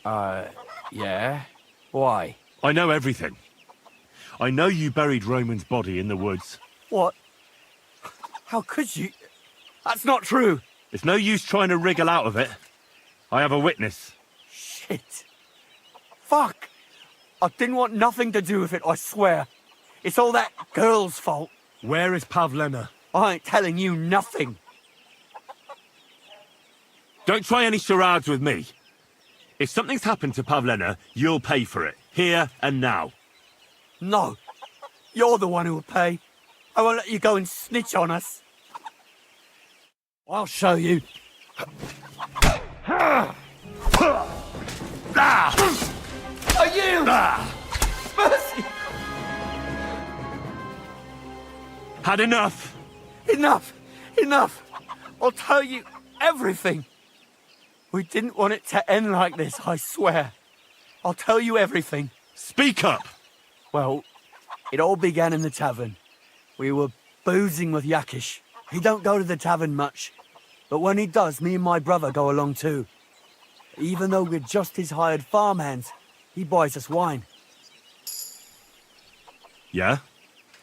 Yeah? Why? I know everything. I know you buried Roman's body in the woods. What? How could you? That's not true. It's no use trying to wriggle out of it. I have a witness. Shit. Fuck. I didn't want nothing to do with it, I swear. It's all that girl's fault. Where is Pavlena? I ain't telling you nothing. Don't try any charades with me. If something's happened to Pavlena, you'll pay for it. Here and now. No. You're the one who will pay. I won't let you go and snitch on us. I'll show you. Are you? Mercy! Had enough? Enough! Enough! I'll tell you everything. We didn't want it to end like this, I swear. I'll tell you everything. Speak up! Well, it all began in the tavern. We were boozing with Yakish. He don't go to the tavern much, but when he does, me and my brother go along too. Even though we're just his hired farmhands, he buys us wine. Yeah?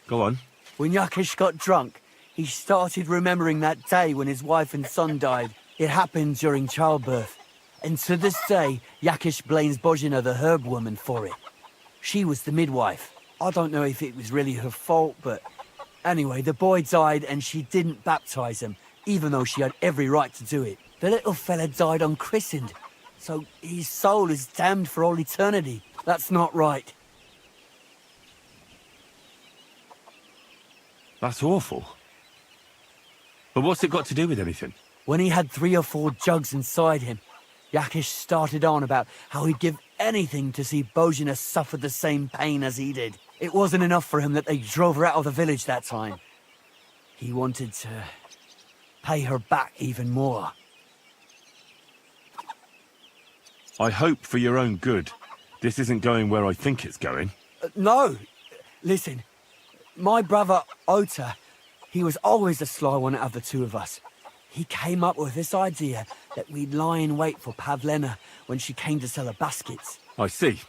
Go on. When Yakish got drunk, he started remembering that day when his wife and son died. It happened during childbirth. And to this day, Yakish blames Bozhina, the herb woman, for it. She was the midwife. I don't know if it was really her fault, but anyway, the boy died and she didn't baptize him, even though she had every right to do it. The little fella died unchristened, so his soul is damned for all eternity. That's not right. That's awful. But what's it got to do with anything? When he had 3 or 4 jugs inside him, Yakish started on about how he'd give anything to see Bozhina suffer the same pain as he did. It wasn't enough for him that they drove her out of the village that time. He wanted to pay her back even more. I hope for your own good, this isn't going where I think it's going. No! Listen, my brother Ota, he was always the sly one out of the two of us. He came up with this idea that we'd lie in wait for Pavlena when she came to sell her baskets. I see.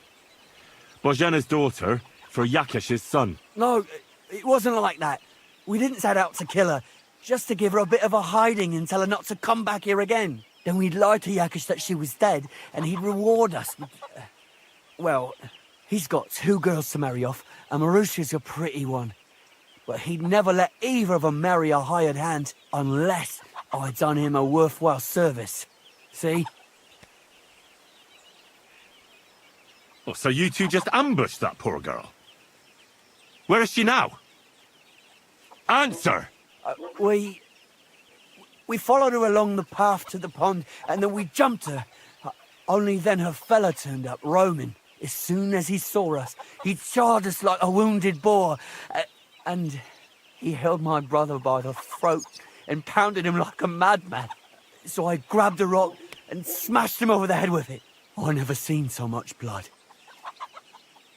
Bozhena's daughter for Yakish's son. No, it wasn't like that. We didn't set out to kill her, just to give her a bit of a hiding and tell her not to come back here again. Then we'd lie to Yakish that she was dead, and he'd reward us with... well, he's got 2 girls to marry off, and Marusha's a pretty one. But he'd never let either of them marry a hired hand unless I'd done him a worthwhile service. See? Oh, so you two just ambushed that poor girl? Where is she now? Answer! We followed her along the path to the pond, and then we jumped her. Only then her fella turned up, Roman. As soon as he saw us, he charged us like a wounded boar. And he held my brother by the throat and pounded him like a madman. So I grabbed a rock and smashed him over the head with it. I never seen so much blood.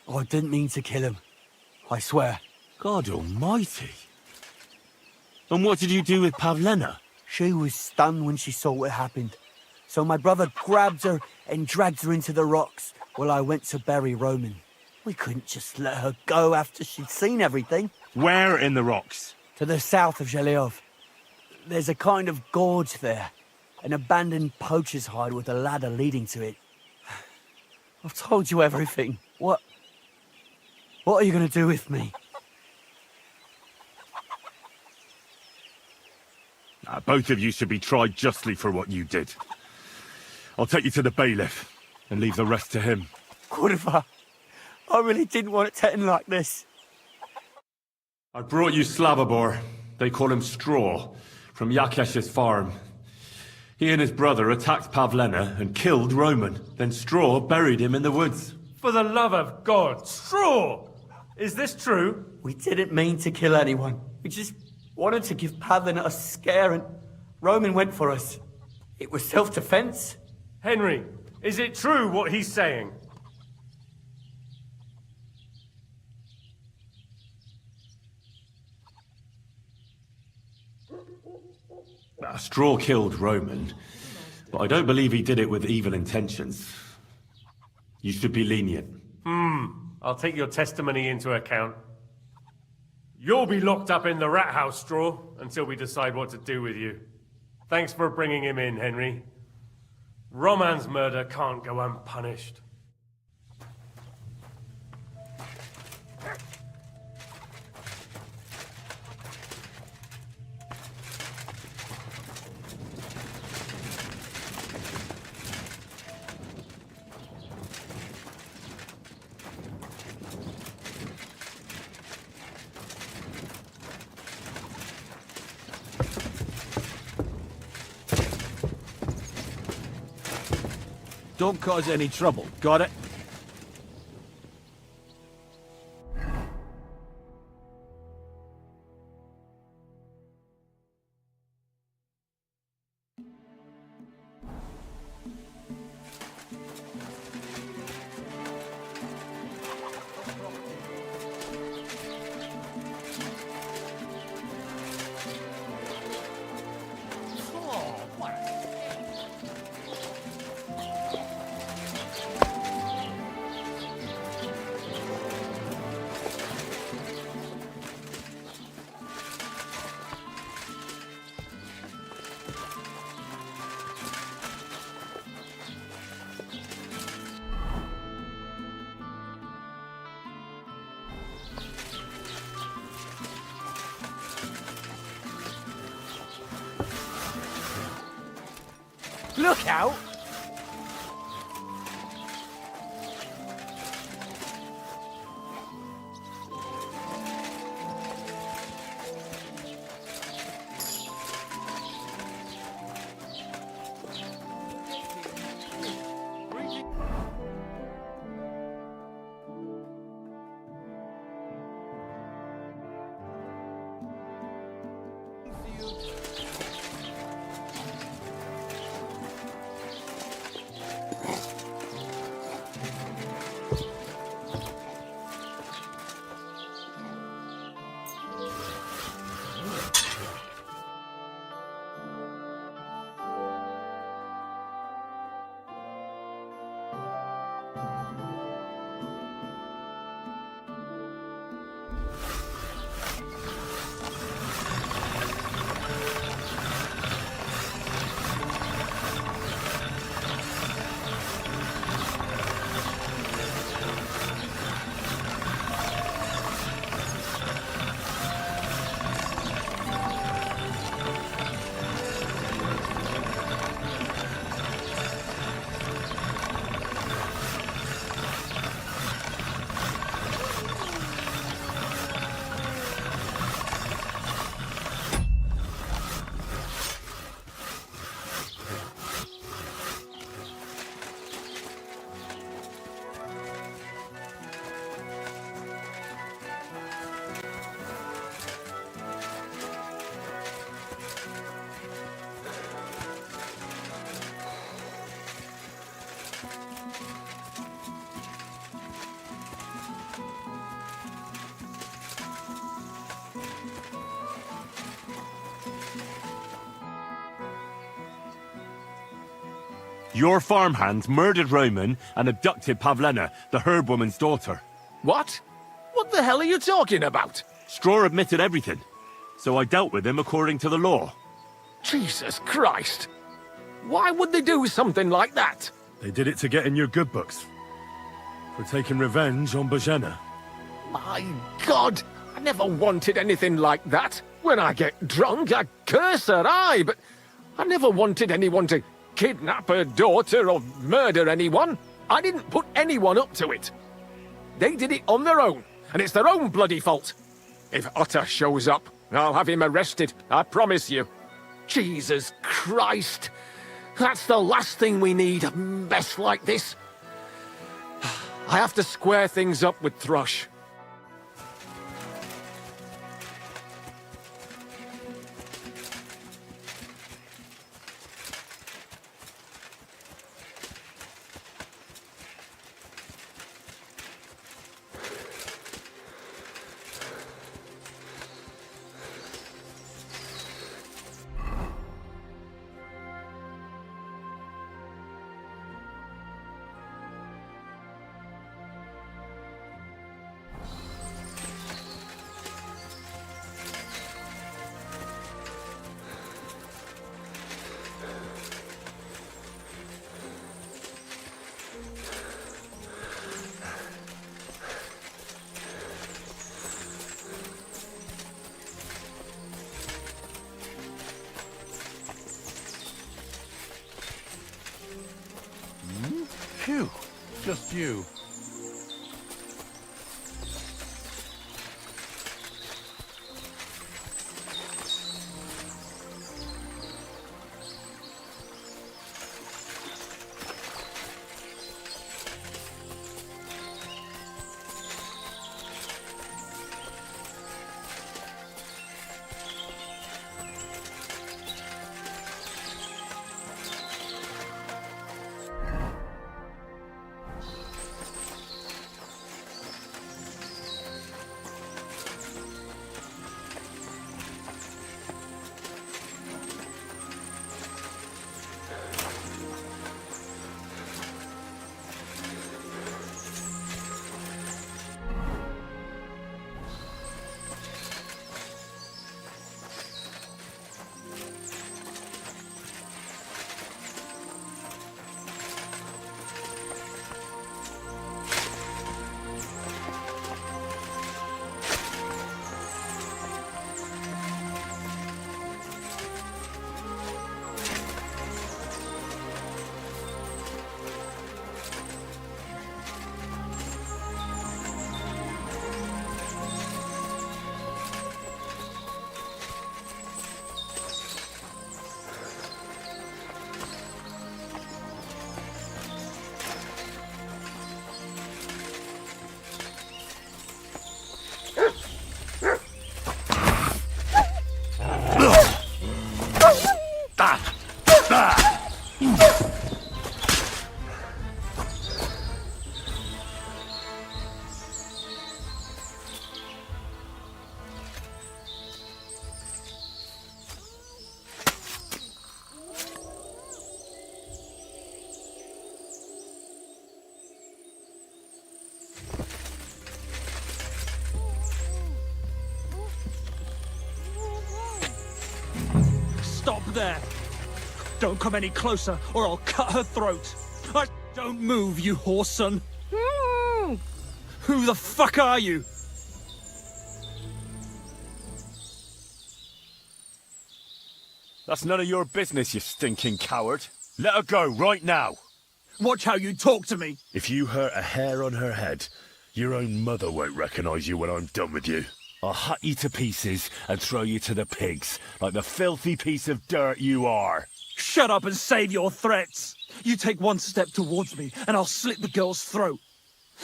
I didn't mean to kill him, I swear. God almighty. And what did you do with Pavlena? She was stunned when she saw what happened. So my brother grabbed her and dragged her into the rocks while I went to bury Roman. We couldn't just let her go after she'd seen everything. Where in the rocks? To the south of Zhelyov. There's a kind of gorge there. An abandoned poacher's hide with a ladder leading to it. I've told you everything. What are you going to do with me? Both of you should be tried justly for what you did. I'll take you to the bailiff and leave the rest to him. Kurva, I really didn't want it to end like this. I brought you Slavobor, they call him Straw, from Yakesh's farm. He and his brother attacked Pavlena and killed Roman. Then Straw buried him in the woods. For the love of God, Straw! Is this true? We didn't mean to kill anyone. We just wanted to give Pavlena a scare, and Roman went for us. It was self-defense. Henry, is it true what he's saying? Straw killed Roman, but I don't believe he did it with evil intentions. You should be lenient. I'll take your testimony into account. You'll be locked up in the rat house, Straw, until we decide what to do with you. Thanks for bringing him in, Henry. Roman's murder can't go unpunished. Don't cause any trouble. Got it? Look out! Your farmhands murdered Roman and abducted Pavlena, the herb woman's daughter. What? What the hell are you talking about? Straw admitted everything, so I dealt with him according to the law. Jesus Christ! Why would they do something like that? They did it to get in your good books. For taking revenge on Bojena. My God! I never wanted anything like that. When I get drunk, I curse her, aye, but I never wanted anyone to kidnap her daughter or murder anyone. I didn't put anyone up to it. They did it on their own, and it's their own bloody fault. If Otter shows up, I'll have him arrested, I promise you. Jesus Christ! That's the last thing we need, a mess like this. I have to square things up with Thrush. Phew, just you. Stop there! Don't come any closer, or I'll cut her throat! Don't move, you whoreson! Who the fuck are you? That's none of your business, you stinking coward. Let her go, right now. Watch how you talk to me! If you hurt a hair on her head, your own mother won't recognize you when I'm done with you. I'll hut you to pieces and throw you to the pigs, like the filthy piece of dirt you are. Shut up and save your threats! You take one step towards me, and I'll slit the girl's throat.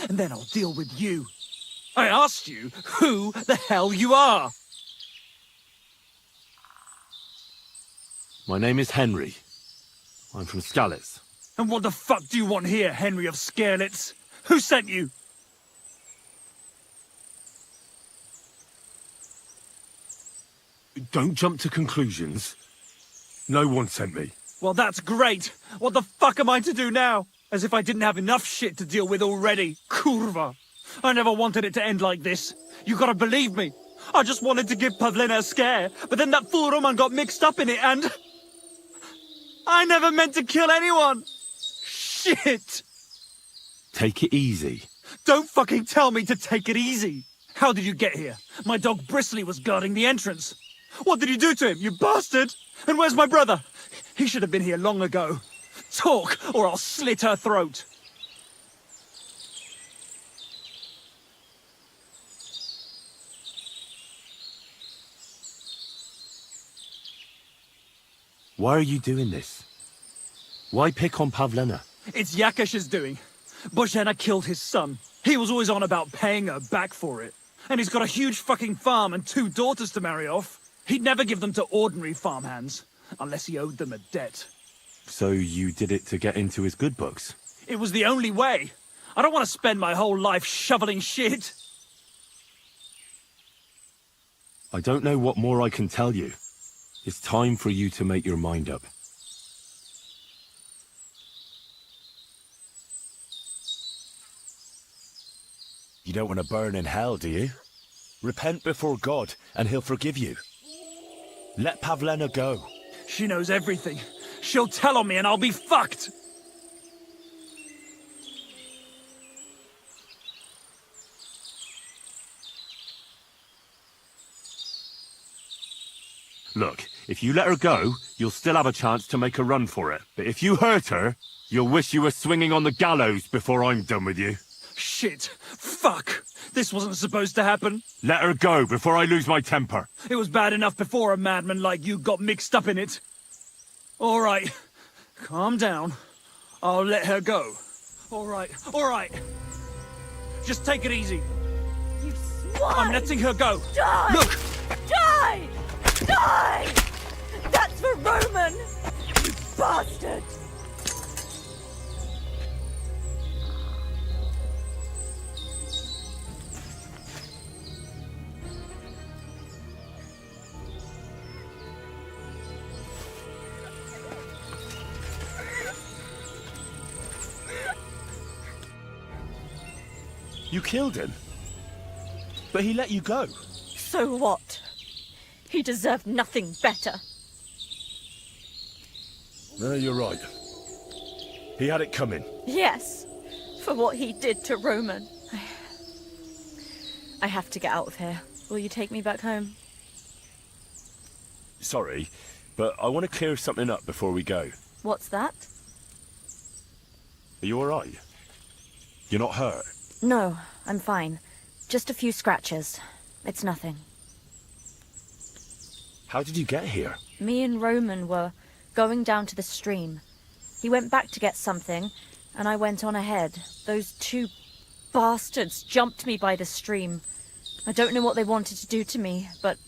And then I'll deal with you. I asked you who the hell you are! My name is Henry. I'm from Skalitz. And what the fuck do you want here, Henry of Skalitz? Who sent you? Don't jump to conclusions. No one sent me. Well, that's great. What the fuck am I to do now? As if I didn't have enough shit to deal with already. Kurva. I never wanted it to end like this. You gotta believe me. I just wanted to give Pavlena a scare, but then that fool Roman got mixed up in it and... I never meant to kill anyone! Shit! Take it easy. Don't fucking tell me to take it easy! How did you get here? My dog Bristly was guarding the entrance. What did you do to him, you bastard? And where's my brother? He should have been here long ago. Talk, or I'll slit her throat. Why are you doing this? Why pick on Pavlena? It's Yakash's doing. Bozhena killed his son. He was always on about paying her back for it. And he's got a huge fucking farm and 2 daughters to marry off. He'd never give them to ordinary farmhands, unless he owed them a debt. So you did it to get into his good books? It was the only way. I don't want to spend my whole life shoveling shit. I don't know what more I can tell you. It's time for you to make your mind up. You don't want to burn in hell, do you? Repent before God, and he'll forgive you. Let Pavlena go. She knows everything. She'll tell on me and I'll be fucked. Look, if you let her go, you'll still have a chance to make a run for it. But if you hurt her, you'll wish you were swinging on the gallows before I'm done with you. Shit. Fuck. This wasn't supposed to happen. Let her go before I lose my temper. It was bad enough before a madman like you got mixed up in it. All right. Calm down. I'll let her go. All right. All right. Just take it easy. You swine! I'm letting her go. Die! Look! Die! Die! That's for Roman! You bastard! You killed him. But he let you go. So what? He deserved nothing better. No, you're right. He had it coming. Yes, for what he did to Roman. I have to get out of here. Will you take me back home? Sorry, but I want to clear something up before we go. What's that? Are you alright? You're not hurt? No, I'm fine. Just a few scratches. It's nothing. How did you get here? Me and Roman were going down to the stream. He went back to get something, and I went on ahead. Those 2 bastards jumped me by the stream. I don't know what they wanted to do to me, but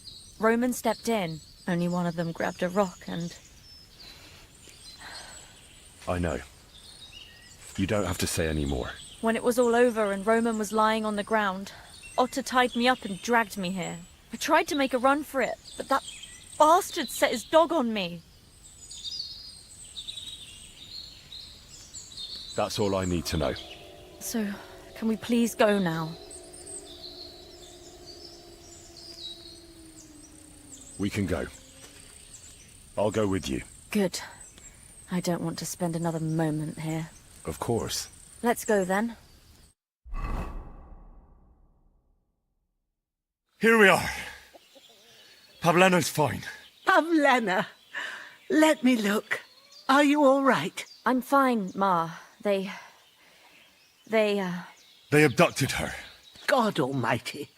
Roman stepped in. Only one of them grabbed a rock and... I know. You don't have to say any more. When it was all over and Roman was lying on the ground, Otter tied me up and dragged me here. I tried to make a run for it, but that bastard set his dog on me. That's all I need to know. So, can we please go now? We can go. I'll go with you. Good. I don't want to spend another moment here. Of course. Let's go then. Here we are. Pavlena's fine. Pavlena, let me look. Are you all right? I'm fine, Ma. They They abducted her. God almighty.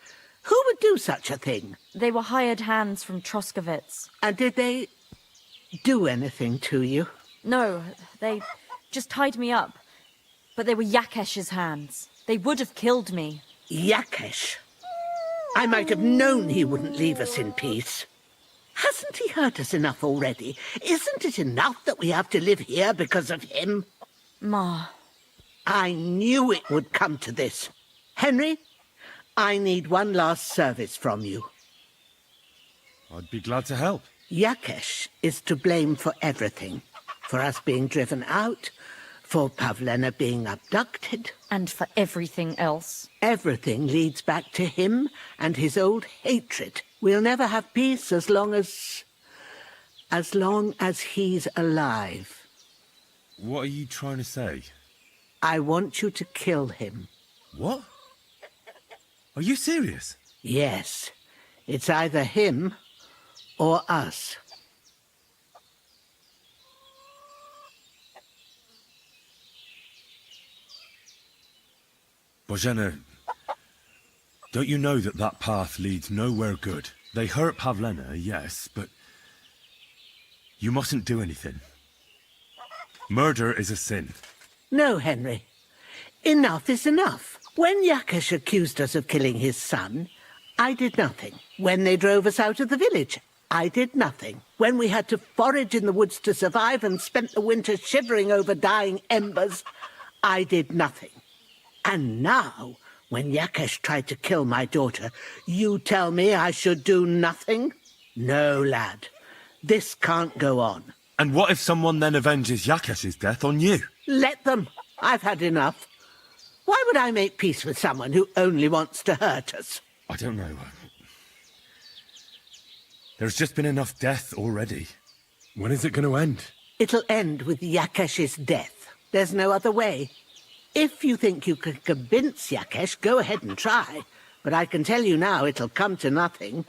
Who would do such a thing? they were hired hands from Troskovitz. And did they do anything to you? No, they just tied me up. But they were Yakesh's hands. They would have killed me. Yakesh. I might have known he wouldn't leave us in peace. Hasn't he hurt us enough already? Isn't it enough that we have to live here because of him? Ma. I knew it would come to this. Henry, I need one last service from you. I'd be glad to help. Yakesh is to blame for everything. For us being driven out, for Pavlena being abducted. And for everything else. Everything leads back to him and his old hatred. We'll never have peace as long as he's alive. What are you trying to say? I want you to kill him. What? Are you serious? Yes. It's either him or us. Bozhena, don't you know that that path leads nowhere good? They hurt Pavlena, yes, but you mustn't do anything. Murder is a sin. No, Henry. Enough is enough. When Yakesh accused us of killing his son, I did nothing. When they drove us out of the village, I did nothing. When we had to forage in the woods to survive and spent the winter shivering over dying embers, I did nothing. And now, when Yakesh tried to kill my daughter, you tell me I should do nothing? No, lad. This can't go on. And what if someone then avenges Yakesh's death on you? Let them. I've had enough. Why would I make peace with someone who only wants to hurt us? I don't know. There's just been enough death already. When is it going to end? It'll end with Yakesh's death. There's no other way. If you think you can convince Yakesh, go ahead and try. But I can tell you now it'll come to nothing.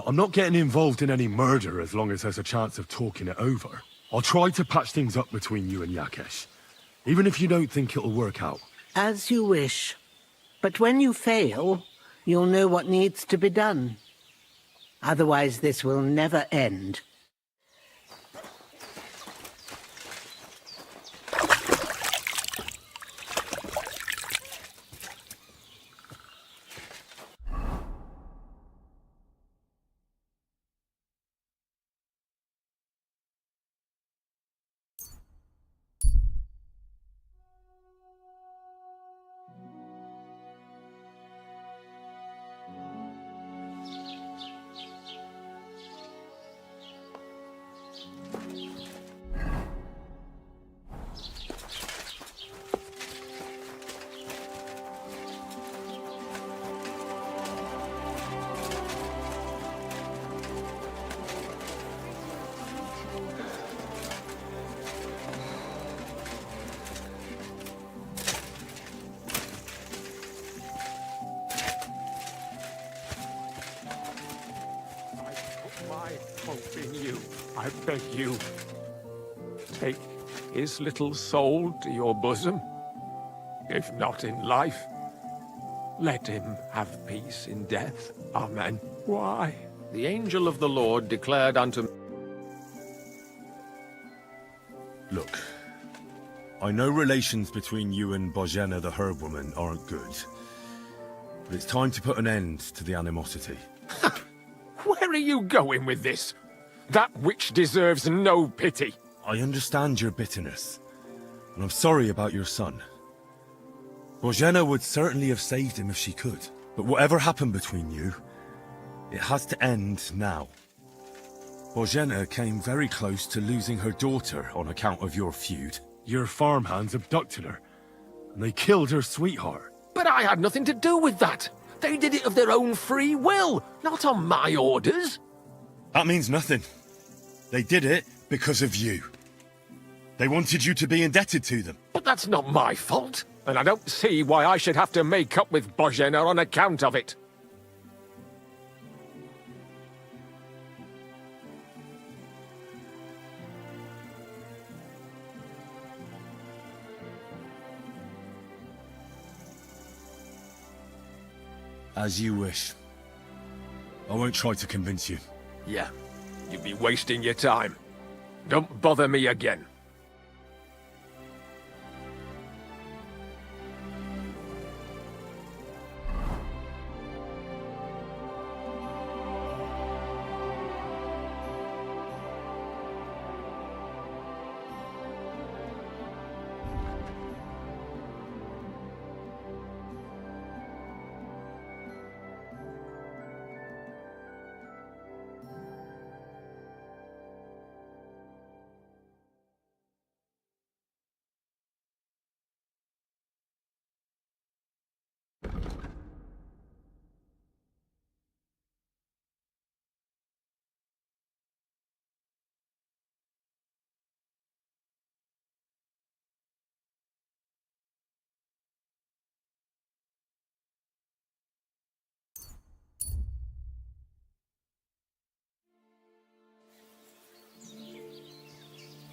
I'm not getting involved in any murder as long as there's a chance of talking it over. I'll try to patch things up between you and Yakesh, even if you don't think it'll work out. As you wish. But when you fail, you'll know what needs to be done. Otherwise, this will never end. My hope in you, I beg you. Take his little soul to your bosom. If not in life, let him have peace in death. Amen. Why? The angel of the Lord declared unto me... Look, I know relations between you and Bozhena the herb woman aren't good, but it's time to put an end to the animosity. Where are you going with this? That witch deserves no pity. I understand your bitterness, and I'm sorry about your son. Bozhena would certainly have saved him if she could, but whatever happened between you, it has to end now. Bozhena came very close to losing her daughter on account of your feud. Your farmhands abducted her. and they killed her sweetheart. But I had nothing to do with that. They did it of their own free will, not on my orders. That means nothing. They did it because of you. They wanted you to be indebted to them. But that's not my fault, and I don't see why I should have to make up with Bozhena on account of it. As you wish. I won't try to convince you. Yeah, you'd be wasting your time. Don't bother me again.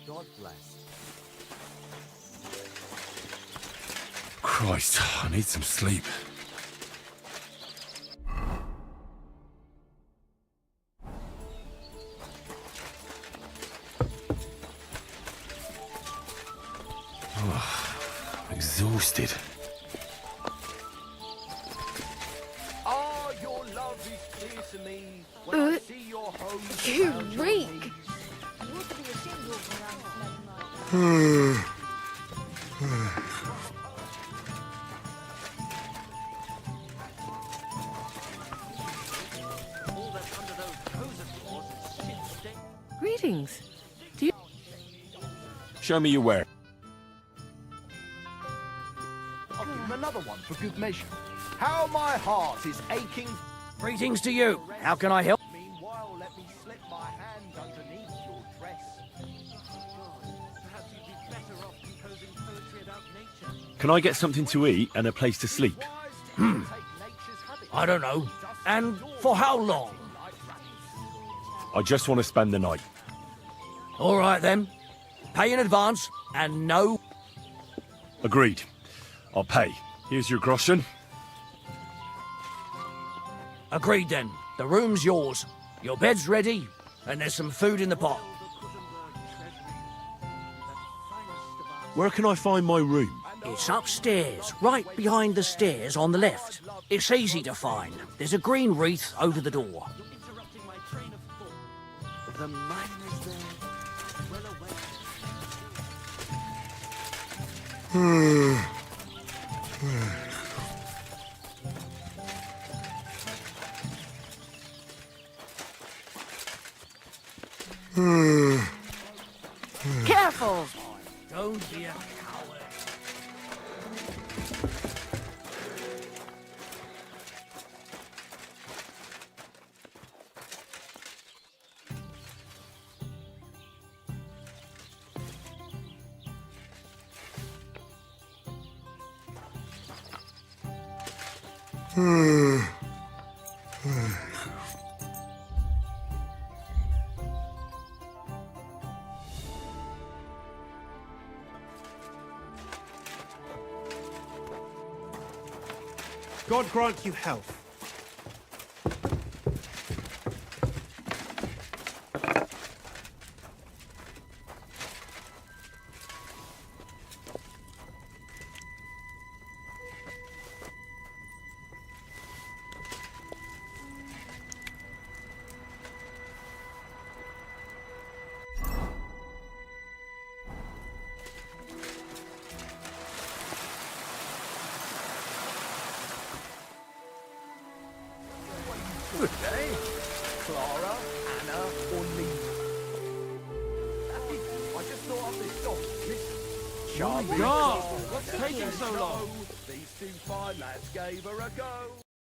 God bless. Christ, I need some sleep. Exhausted. Ah, your love is clear to me when I see your home. You reek! Greetings. Do you... Show me your ware. I'll give him another one for good measure. How my heart is aching. Greetings to you. How can I help? Meanwhile, let me slip my hand underneath your dress. Perhaps you'd be better off composing poetry about nature. Can I get something to eat and a place to sleep? I don't know. And for how long? I just want to spend the night. All right then. Pay in advance and no. Agreed. I'll pay. Here's your groschen. Agreed then. The room's yours. Your bed's ready, and there's some food in the pot. Where can I find my room? It's upstairs, right behind the stairs on the left. It's easy to find. There's a green wreath over the door. The miners there. Careful! Don't be a coward. God grant you health. Good day. Clara, Anna, or Lee? Hey, I just thought of this dog. Listen, sharp. God, what's taking so long? These two fine lads gave her a go.